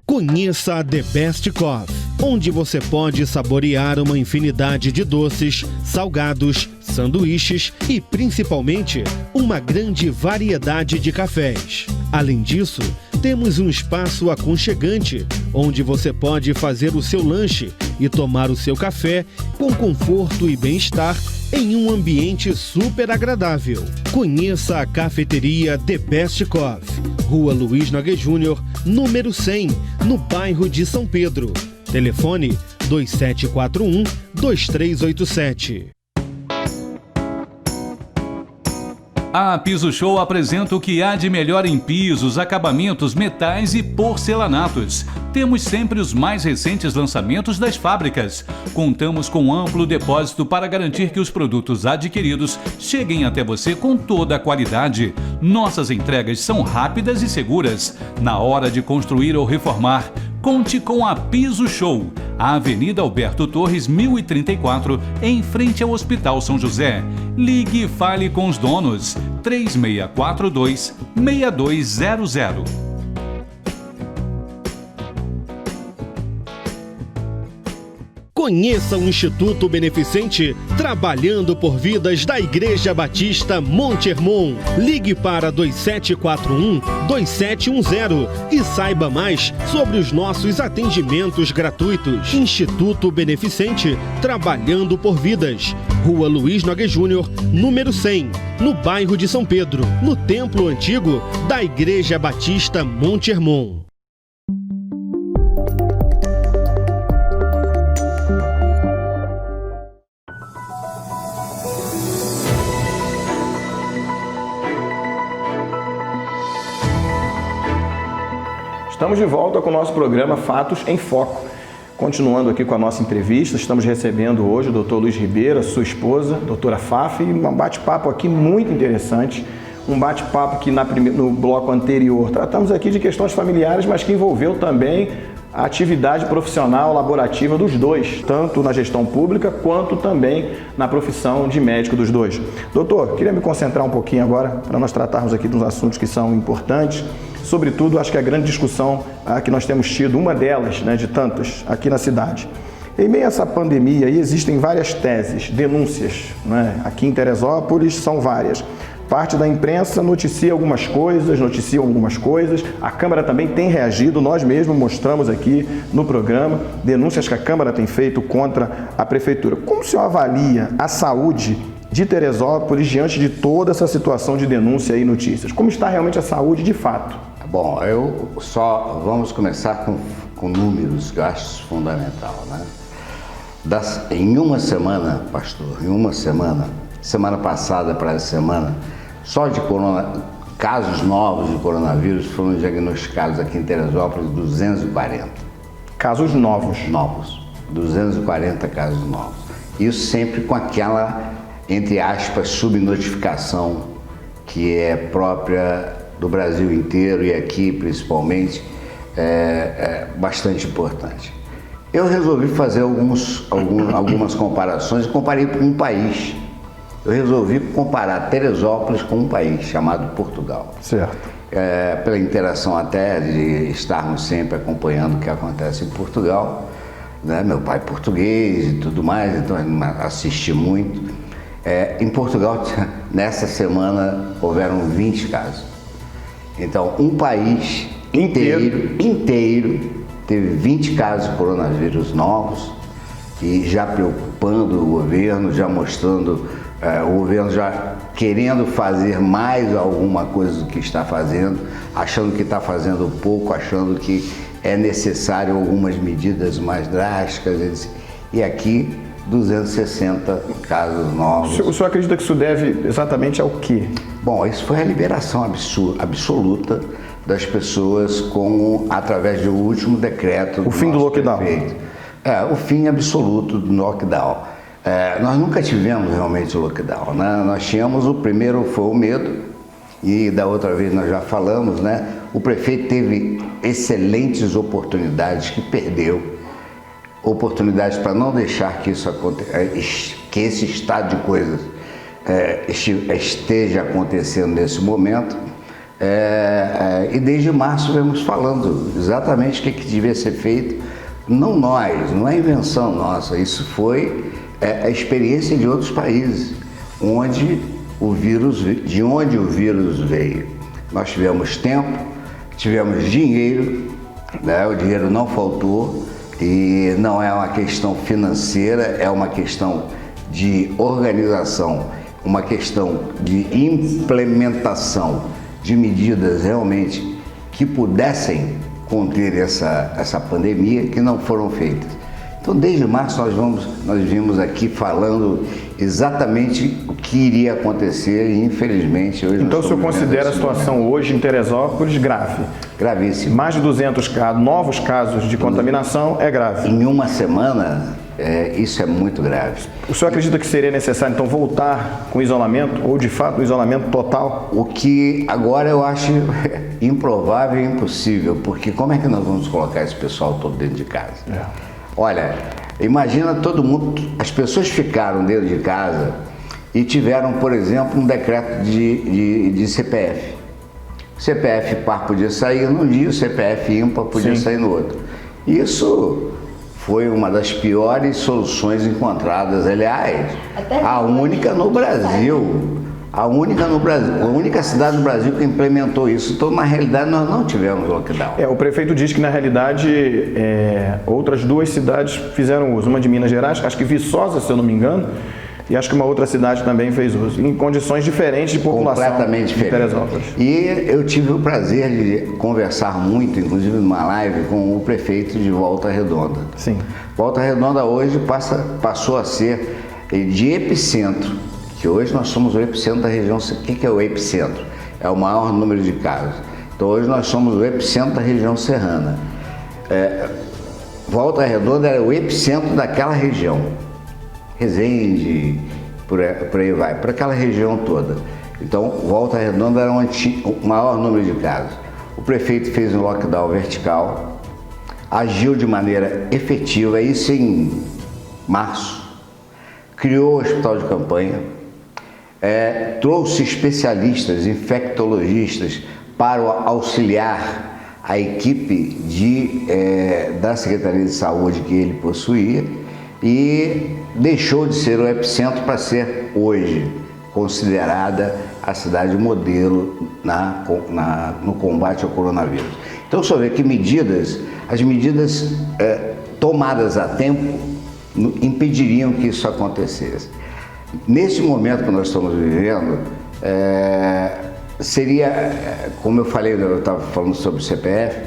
Conheça a The Best Coffee, onde você pode saborear uma infinidade de doces, salgados, sanduíches e, principalmente, uma grande variedade de cafés. Além disso, temos um espaço aconchegante, onde você pode fazer o seu lanche e tomar o seu café com conforto e bem-estar em um ambiente super agradável. Conheça a cafeteria The Best Coffee, Rua Luiz Nogueira Júnior, número 100, no bairro de São Pedro. Telefone 2741-2387. A Piso Show apresenta o que há de melhor em pisos, acabamentos, metais e porcelanatos. Temos sempre os mais recentes lançamentos das fábricas. Contamos com amplo depósito para garantir que os produtos adquiridos cheguem até você com toda a qualidade. Nossas entregas são rápidas e seguras. Na hora de construir ou reformar, conte com a Piso Show, a Avenida Alberto Torres, 1034, em frente ao Hospital São José. Ligue e fale com os donos, 3642-6200. Conheça o Instituto Beneficente Trabalhando por Vidas da Igreja Batista Monte Hermon. Ligue para 2741-2710 e saiba mais sobre os nossos atendimentos gratuitos. Instituto Beneficente Trabalhando por Vidas. Rua Luiz Nogueira Júnior, número 100, no bairro de São Pedro, no Templo Antigo da Igreja Batista Monte Hermon. Estamos de volta com o nosso programa Fatos em Foco. Continuando aqui com a nossa entrevista, estamos recebendo hoje o Dr. Luiz Ribeiro, sua esposa, doutora Fafa, e um bate-papo aqui muito interessante. Um bate-papo que no bloco anterior tratamos aqui de questões familiares, mas que envolveu também a atividade profissional laborativa dos dois, tanto na gestão pública quanto também na profissão de médico dos dois. Doutor, queria me concentrar um pouquinho agora para nós tratarmos aqui dos assuntos que são importantes. Sobretudo, acho que a grande discussão que nós temos tido, uma delas, né, de tantas, aqui na cidade. Em meio a essa pandemia, aí existem várias teses, denúncias, né? Aqui em Teresópolis são várias. Parte da imprensa noticia algumas coisas, a Câmara também tem reagido, nós mesmos mostramos aqui no programa denúncias que a Câmara tem feito contra a Prefeitura. Como o senhor avalia a saúde de Teresópolis diante de toda essa situação de denúncia e notícias? Como está realmente a saúde de fato? Bom, vamos começar com números, que eu acho fundamental, né? Em uma semana, pastor, semana passada para essa semana, só de casos novos de coronavírus foram diagnosticados aqui em Teresópolis 240. Casos novos? Novos, 240 casos novos. Isso sempre com aquela, entre aspas, subnotificação que é própria do Brasil inteiro e aqui principalmente é bastante importante. Eu resolvi fazer algumas comparações e comparei com um país. Eu resolvi comparar Teresópolis com um país chamado Portugal. Certo. Pela interação até de estarmos sempre acompanhando o que acontece em Portugal, né? Meu pai é português e tudo mais, então assisti muito. Em Portugal, nessa semana, houveram 20 casos. Então, um país inteiro teve 20 casos de coronavírus novos e já preocupando o governo, já mostrando, o governo já querendo fazer mais alguma coisa do que está fazendo, achando que está fazendo pouco, achando que é necessário algumas medidas mais drásticas. E aqui, 260 casos novos. O senhor acredita que isso deve exatamente ao quê? Bom, isso foi a liberação absoluta das pessoas através do último decreto. O fim do lockdown. O fim absoluto do lockdown. Nós nunca tivemos realmente o lockdown, né? Nós tínhamos, o primeiro foi o medo, e da outra vez nós já falamos, né? O prefeito teve excelentes oportunidades que perdeu. Oportunidades para não deixar que isso que esse estado de coisas esteja acontecendo nesse momento. E desde março vemos falando exatamente o que devia ser feito. Não não é invenção nossa, isso foi a experiência de outros países, de onde o vírus veio. Nós tivemos tempo, tivemos dinheiro, né? O dinheiro não faltou. E não é uma questão financeira, é uma questão de organização, uma questão de implementação de medidas realmente que pudessem conter essa pandemia, que não foram feitas. Então, desde março nós vimos aqui falando exatamente o que iria acontecer e, infelizmente, hoje... Então o senhor considera a situação hoje em Teresópolis grave? Gravíssimo. Mais de 200 novos casos de contaminação é grave. Em uma semana, isso é muito grave. O senhor acredita que seria necessário, então, voltar com isolamento, ou de fato um isolamento total? O que agora eu acho improvável e impossível, porque como é que nós vamos colocar esse pessoal todo dentro de casa? Olha, imagina todo mundo, as pessoas ficaram dentro de casa e tiveram, por exemplo, um decreto de CPF. O CPF par podia sair num dia, o CPF ímpar podia sair no outro. Isso foi uma das piores soluções encontradas, aliás, a única no Brasil. A única cidade do Brasil que implementou isso. Então, na realidade, nós não tivemos lockdown. O prefeito diz que, na realidade, outras 2 cidades fizeram uso. Uma de Minas Gerais, acho que Viçosa, se eu não me engano, e acho que uma outra cidade também fez uso, em condições diferentes de população. Completamente diferente. E eu tive o prazer de conversar muito, inclusive numa live, com o prefeito de Volta Redonda. Sim. Volta Redonda hoje passou a ser de epicentro, que hoje nós somos o epicentro da região. O que é o epicentro? É o maior número de casos. Então hoje nós somos o epicentro da região serrana. Volta Redonda era o epicentro daquela região. Resende, por aí vai, para aquela região toda. Então, Volta Redonda era o maior número de casos. O prefeito fez um lockdown vertical, agiu de maneira efetiva, isso em março, criou o hospital de campanha, trouxe especialistas, infectologistas, para auxiliar a equipe da Secretaria de Saúde que ele possuía, e deixou de ser o epicentro para ser hoje considerada a cidade modelo no combate ao coronavírus. Então, o senhor vê que as medidas tomadas a tempo impediriam que isso acontecesse. Nesse momento que nós estamos vivendo, seria, como eu falei, eu estava falando sobre o CPF,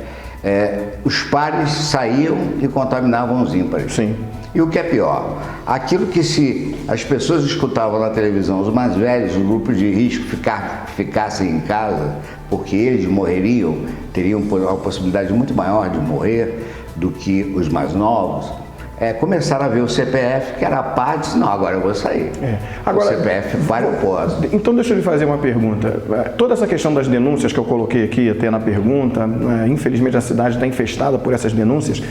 os pares saíam e contaminavam os ímpares. Sim. E o que é pior, aquilo que se as pessoas escutavam na televisão, os mais velhos, o grupo de risco, ficassem em casa, porque eles morreriam, teriam uma possibilidade muito maior de morrer do que os mais novos, começaram a ver o CPF, que era a parte, disse, não, agora eu vou sair. Agora, o CPF vai, eu posso. Então deixa eu lhe fazer uma pergunta. Toda essa questão das denúncias que eu coloquei aqui até na pergunta, infelizmente a cidade está infestada por essas denúncias.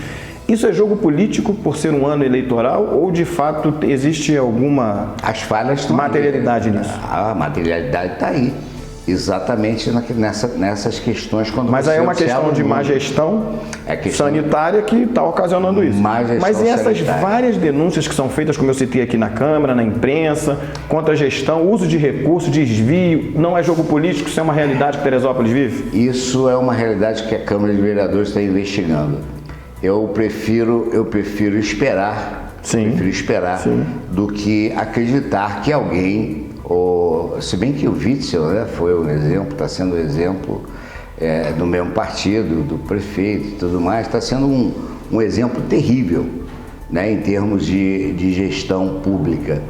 Isso é jogo político por ser um ano eleitoral ou de fato existe alguma materialidade nisso? A materialidade está aí. Exatamente nessas questões. Mas aí é uma questão de má gestão sanitária que está ocasionando isso. Mas e essas várias denúncias que são feitas, como eu citei aqui na Câmara, na imprensa, contra a gestão, uso de recursos, desvio, não é jogo político, isso é uma realidade que Teresópolis vive? Isso é uma realidade que a Câmara de Vereadores está investigando. Eu prefiro esperar, do que acreditar que alguém, se bem que o Witzel, foi um exemplo, está sendo um exemplo do mesmo partido, do prefeito e tudo mais, está sendo um exemplo terrível, em termos de gestão pública.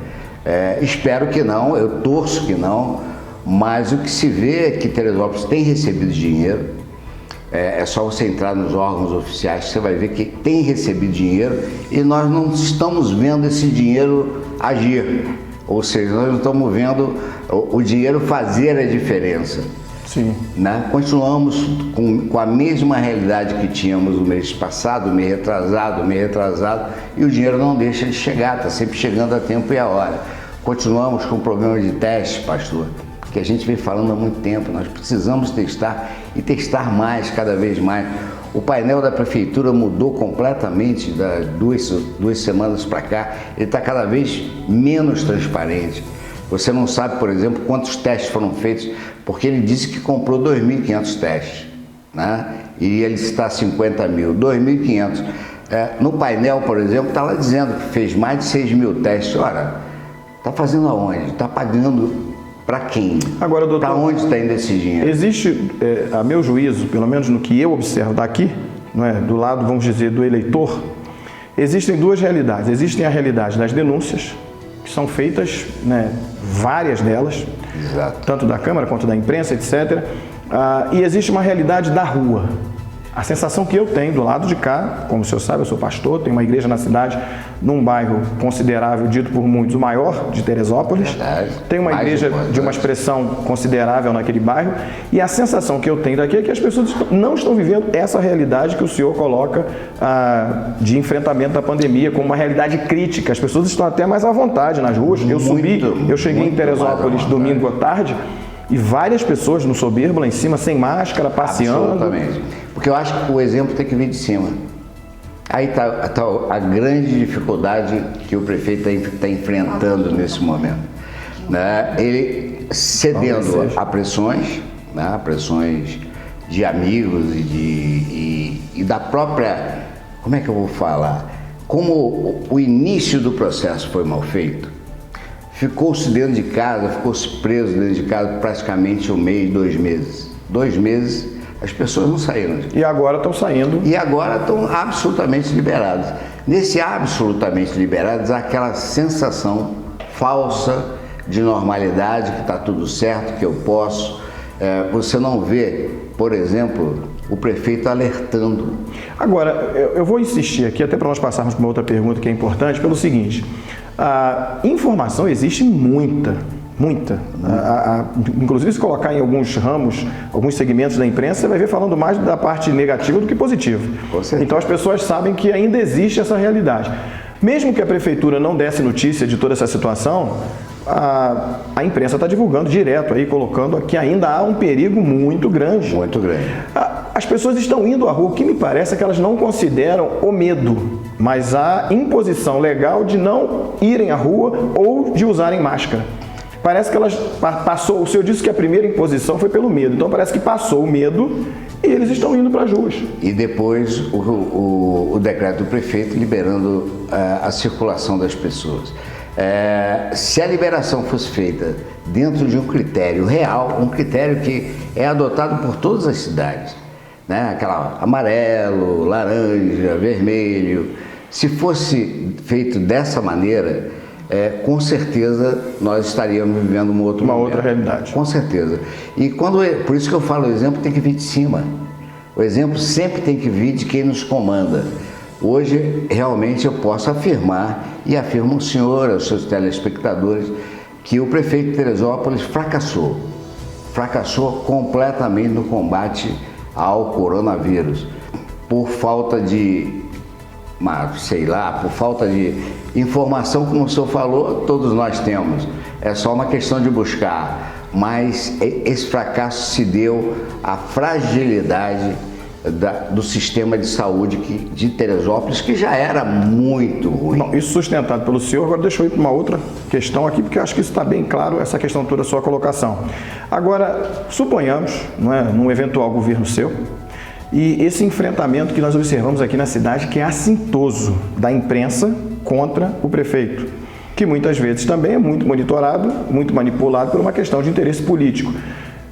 Espero que não, eu torço que não, mas o que se vê é que Teresópolis tem recebido dinheiro. É só você entrar nos órgãos oficiais que você vai ver que tem recebido dinheiro e nós não estamos vendo esse dinheiro agir. Ou seja, nós não estamos vendo o dinheiro fazer a diferença. Sim. Continuamos com a mesma realidade que tínhamos no mês passado, meio retrasado, e o dinheiro não deixa de chegar, está sempre chegando a tempo e a hora. Continuamos com o problema de teste, pastor, que a gente vem falando há muito tempo. Nós precisamos testar e testar mais, cada vez mais. O painel da prefeitura mudou completamente das duas semanas para cá. Ele está cada vez menos transparente. Você não sabe, por exemplo, quantos testes foram feitos, porque ele disse que comprou 2.500 testes, e ia licitar 50 mil, 2.500. No painel, por exemplo, está lá dizendo que fez mais de 6 mil testes. Ora, está fazendo aonde? Está pagando para quem? Agora, doutor, para onde está indo esse dinheiro? Existe, a meu juízo, pelo menos no que eu observo daqui, do lado, vamos dizer, do eleitor, existem duas realidades. Existem a realidade das denúncias, que são feitas, né, várias delas, Exato. tanto da Câmara quanto da imprensa, etc. E existe uma realidade da rua. A sensação que eu tenho do lado de cá, como o senhor sabe, eu sou pastor, tenho uma igreja na cidade, num bairro considerável, dito por muitos, o maior de Teresópolis. Verdade. Tem uma igreja de uma expressão considerável naquele bairro, e a sensação que eu tenho daqui é que as pessoas não estão vivendo essa realidade que o senhor coloca de enfrentamento da pandemia como uma realidade crítica. As pessoas estão até mais à vontade nas ruas. Eu cheguei em Teresópolis domingo à tarde, e várias pessoas no soberbo lá em cima, sem máscara, passeando. Absolutamente. Porque eu acho que o exemplo tem que vir de cima. Aí está a grande dificuldade que o prefeito está enfrentando nesse momento. Né? Ele cedendo a pressões, né? Pressões de amigos e da própria... Como é que eu vou falar? Como o início do processo foi mal feito, ficou-se dentro de casa, ficou-se preso dentro de casa praticamente 1 mês, 2 meses. 2 meses, as pessoas não saíram. E agora estão saindo. E agora estão absolutamente liberadas. Nesse absolutamente liberadas, há aquela sensação falsa de normalidade, que está tudo certo, que eu posso. Você não vê, por exemplo, o prefeito alertando. Agora, eu vou insistir aqui, até para nós passarmos para uma outra pergunta que é importante, pelo seguinte: a informação existe muita. Inclusive, se colocar em alguns ramos, alguns segmentos da imprensa, você vai ver falando mais da parte negativa do que positiva. Então as pessoas sabem que ainda existe essa realidade. Mesmo que a prefeitura não desse notícia de toda essa situação, a imprensa está divulgando direto aí, colocando que ainda há um perigo muito grande. Muito grande. As pessoas estão indo à rua, o que me parece é que elas não consideram o medo, mas a imposição legal de não irem à rua ou de usarem máscara. Parece que elas passou, o senhor disse que a primeira imposição foi pelo medo, então parece que passou o medo e eles estão indo para as ruas. E depois o decreto do prefeito liberando a circulação das pessoas. Se a liberação fosse feita dentro de um critério real, um critério que é adotado por todas as cidades, né? Aquela amarelo, laranja, vermelho, se fosse feito dessa maneira, com certeza nós estaríamos vivendo uma outra realidade. Com certeza. E por isso que eu falo, o exemplo tem que vir de cima. O exemplo sempre tem que vir de quem nos comanda. Hoje, realmente, eu posso afirmar, e afirmo ao senhor, aos seus telespectadores, que o prefeito de Teresópolis fracassou. Fracassou completamente no combate ao coronavírus, por falta de, por falta de informação, como o senhor falou, todos nós temos. É só uma questão de buscar. Mas esse fracasso se deu à fragilidade do sistema de saúde de Teresópolis, que já era muito ruim. Bom, isso sustentado pelo senhor. Agora deixa eu ir para uma outra questão aqui, porque eu acho que isso está bem claro, essa questão toda da sua colocação. Agora, suponhamos, num eventual governo seu, e esse enfrentamento que nós observamos aqui na cidade, que é assintoso da imprensa contra o prefeito, que muitas vezes também é muito monitorado, muito manipulado por uma questão de interesse político.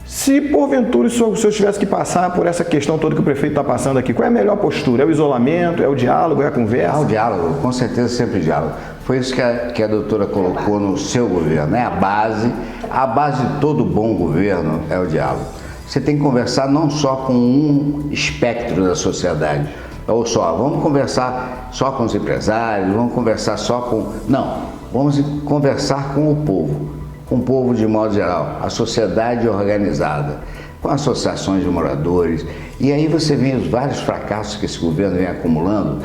Se porventura o senhor tivesse que passar por essa questão toda que o prefeito está passando aqui, qual é a melhor postura? É o isolamento? É o diálogo? É a conversa? O diálogo, com certeza sempre diálogo. Foi isso que a doutora colocou no seu governo, né? A base de todo bom governo é o diálogo. Você tem que conversar não só com um espectro da sociedade, ou só, vamos conversar só com os empresários, vamos conversar só com... Não, vamos conversar com o povo de modo geral, a sociedade organizada, com associações de moradores. E aí você vê os vários fracassos que esse governo vem acumulando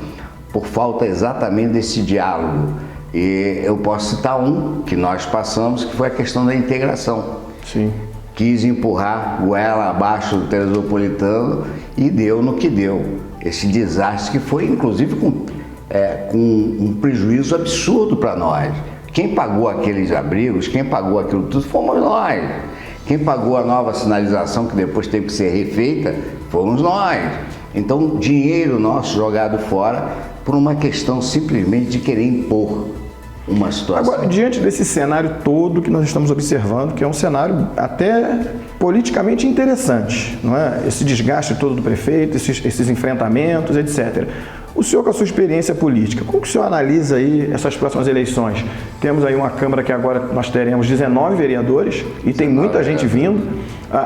por falta exatamente desse diálogo. E eu posso citar um que nós passamos, que foi a questão da integração. Sim. Quis empurrar goela abaixo do teresopolitano e deu no que deu. Esse desastre que foi, inclusive, com um prejuízo absurdo para nós. Quem pagou aqueles abrigos, quem pagou aquilo tudo, fomos nós. Quem pagou a nova sinalização, que depois teve que ser refeita, fomos nós. Então, dinheiro nosso jogado fora por uma questão simplesmente de querer impor uma situação. Agora, diante desse cenário todo que nós estamos observando, que é um cenário até politicamente interessante, não é? Esse desgaste todo do prefeito, esses enfrentamentos, etc. O senhor, com a sua experiência política, como que o senhor analisa aí essas próximas eleições? Temos aí uma Câmara que agora nós teremos 19 vereadores e tem muita gente vindo,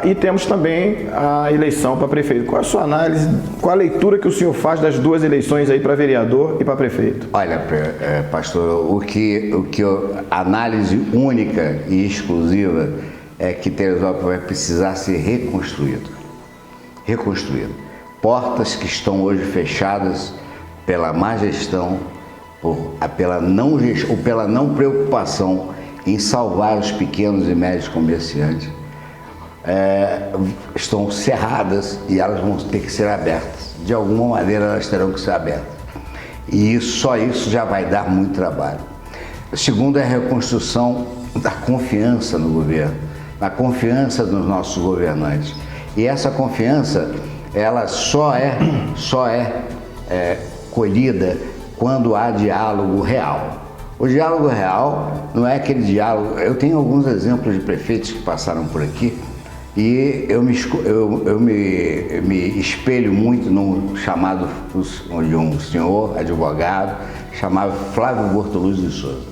e temos também a eleição para prefeito. Qual é a sua análise, qual a leitura que o senhor faz das duas eleições aí para vereador e para prefeito? Olha, pastor, a análise única e exclusiva é que Teresópolis vai precisar ser reconstruído. Portas que estão hoje fechadas pela má gestão, pela não preocupação em salvar os pequenos e médios comerciantes, estão cerradas e elas vão ter que ser abertas. De alguma maneira elas terão que ser abertas. E só isso já vai dar muito trabalho. O segundo é a reconstrução da confiança no governo, da confiança nos nossos governantes. E essa confiança, ela só é colhida quando há diálogo real. O diálogo real não é aquele diálogo... Eu tenho alguns exemplos de prefeitos que passaram por aqui e eu me espelho muito num chamado de um senhor advogado chamado Flávio Bortoluzzi de Souza.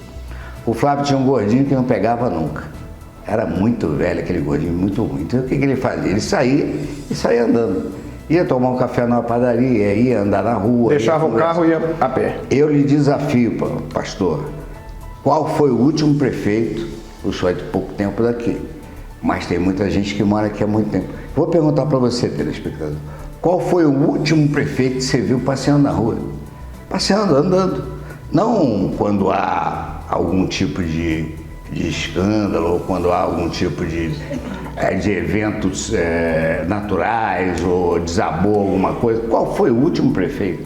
O Flávio tinha um gordinho que não pegava nunca. Era muito velho aquele gordinho, muito ruim. Então o que ele fazia? Ele saía andando. Ia tomar um café numa padaria, ia andar na rua. Deixava o carro e ia a pé. Eu lhe desafio, pastor, qual foi o último prefeito? O senhor é de pouco tempo daqui, mas tem muita gente que mora aqui há muito tempo. Vou perguntar para você, telespectador, qual foi o último prefeito que você viu passeando na rua? Passeando, andando. Não quando há algum tipo de escândalo, ou quando há algum tipo de eventos naturais, ou desabou alguma coisa. Qual foi o último prefeito?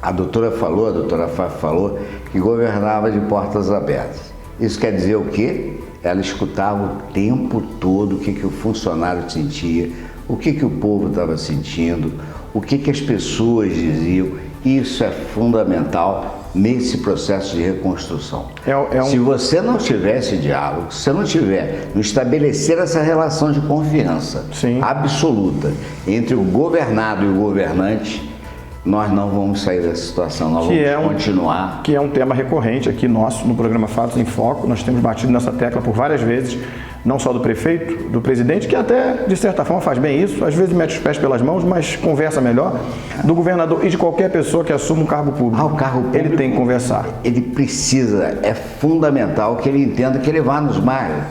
A doutora Fábio falou que governava de portas abertas. Isso quer dizer o quê? Ela escutava o tempo todo o que o funcionário sentia, o que o povo estava sentindo, o que as pessoas diziam. Isso é fundamental nesse processo de reconstrução. Se você não tiver esse diálogo, se você não estabelecer essa relação de confiança absoluta entre o governado e o governante, nós não vamos sair dessa situação, nós vamos continuar. Que é um tema recorrente aqui nosso no programa Fatos em Foco. Nós temos batido nessa tecla por várias vezes, não só do prefeito, do presidente, que até, de certa forma, faz bem isso, às vezes mete os pés pelas mãos, mas conversa melhor, do governador e de qualquer pessoa que assuma um cargo público. O cargo público, ele tem que conversar. Ele precisa, é fundamental que ele entenda que ele vá nos bairros,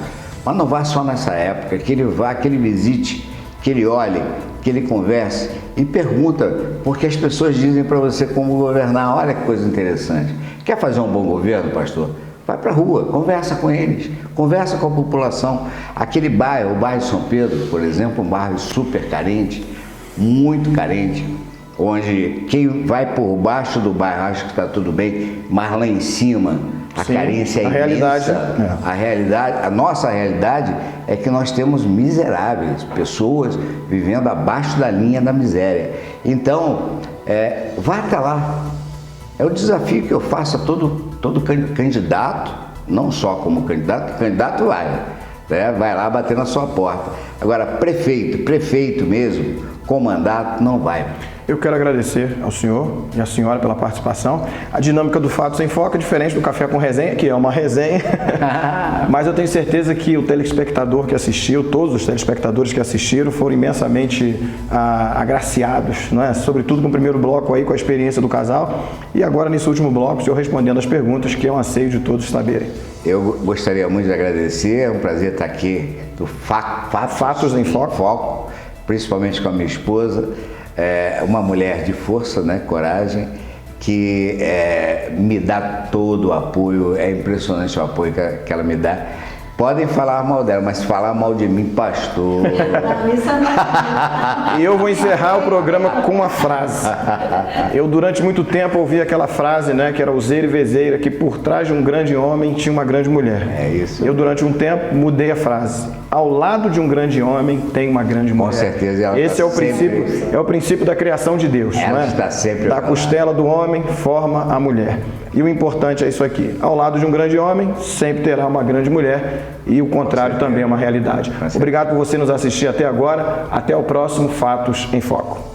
mas não vá só nessa época, que ele vá, que ele visite, que ele olhe, que ele converse e pergunta, porque as pessoas dizem para você como governar. Olha que coisa interessante. Quer fazer um bom governo, pastor? Vai para a rua, conversa com eles, conversa com a população. Aquele bairro, o bairro de São Pedro, por exemplo, um bairro super carente, muito carente, onde quem vai por baixo do bairro acha que está tudo bem, mas lá em cima a carência é imensa. A nossa realidade é que nós temos miseráveis, pessoas vivendo abaixo da linha da miséria. Então, vá até lá. É o desafio que eu faço a todo candidato, não só como candidato vai lá bater na sua porta. Agora, prefeito mesmo, com mandato, não vai. Eu quero agradecer ao senhor e à senhora pela participação. A dinâmica do Fatos em Foco é diferente do Café com Resenha, que é uma resenha, mas eu tenho certeza que o telespectador que assistiu, todos os telespectadores que assistiram, foram imensamente agraciados, não é? Sobretudo com o primeiro bloco aí, com a experiência do casal, e agora nesse último bloco, o senhor respondendo as perguntas, que é um anseio de todos saberem. Eu gostaria muito de agradecer, é um prazer estar aqui do Fatos em Foco, principalmente com a minha esposa. Uma mulher de força, né, coragem, que me dá todo o apoio. É impressionante o apoio que ela me dá. Podem falar mal dela, mas falar mal de mim, pastor. E eu vou encerrar o programa com uma frase. Eu, durante muito tempo, ouvi aquela frase, né, que era useira e vezeira, que por trás de um grande homem tinha uma grande mulher. É isso. Eu, durante um tempo, mudei a frase. Ao lado de um grande homem tem uma grande mulher. Com certeza. Esse é o princípio da criação de Deus. Ela, não é? Está sempre da costela do homem forma a mulher. E o importante é isso aqui. Ao lado de um grande homem, sempre terá uma grande mulher. E o contrário também é uma realidade. Obrigado por você nos assistir até agora. Até o próximo Fatos em Foco.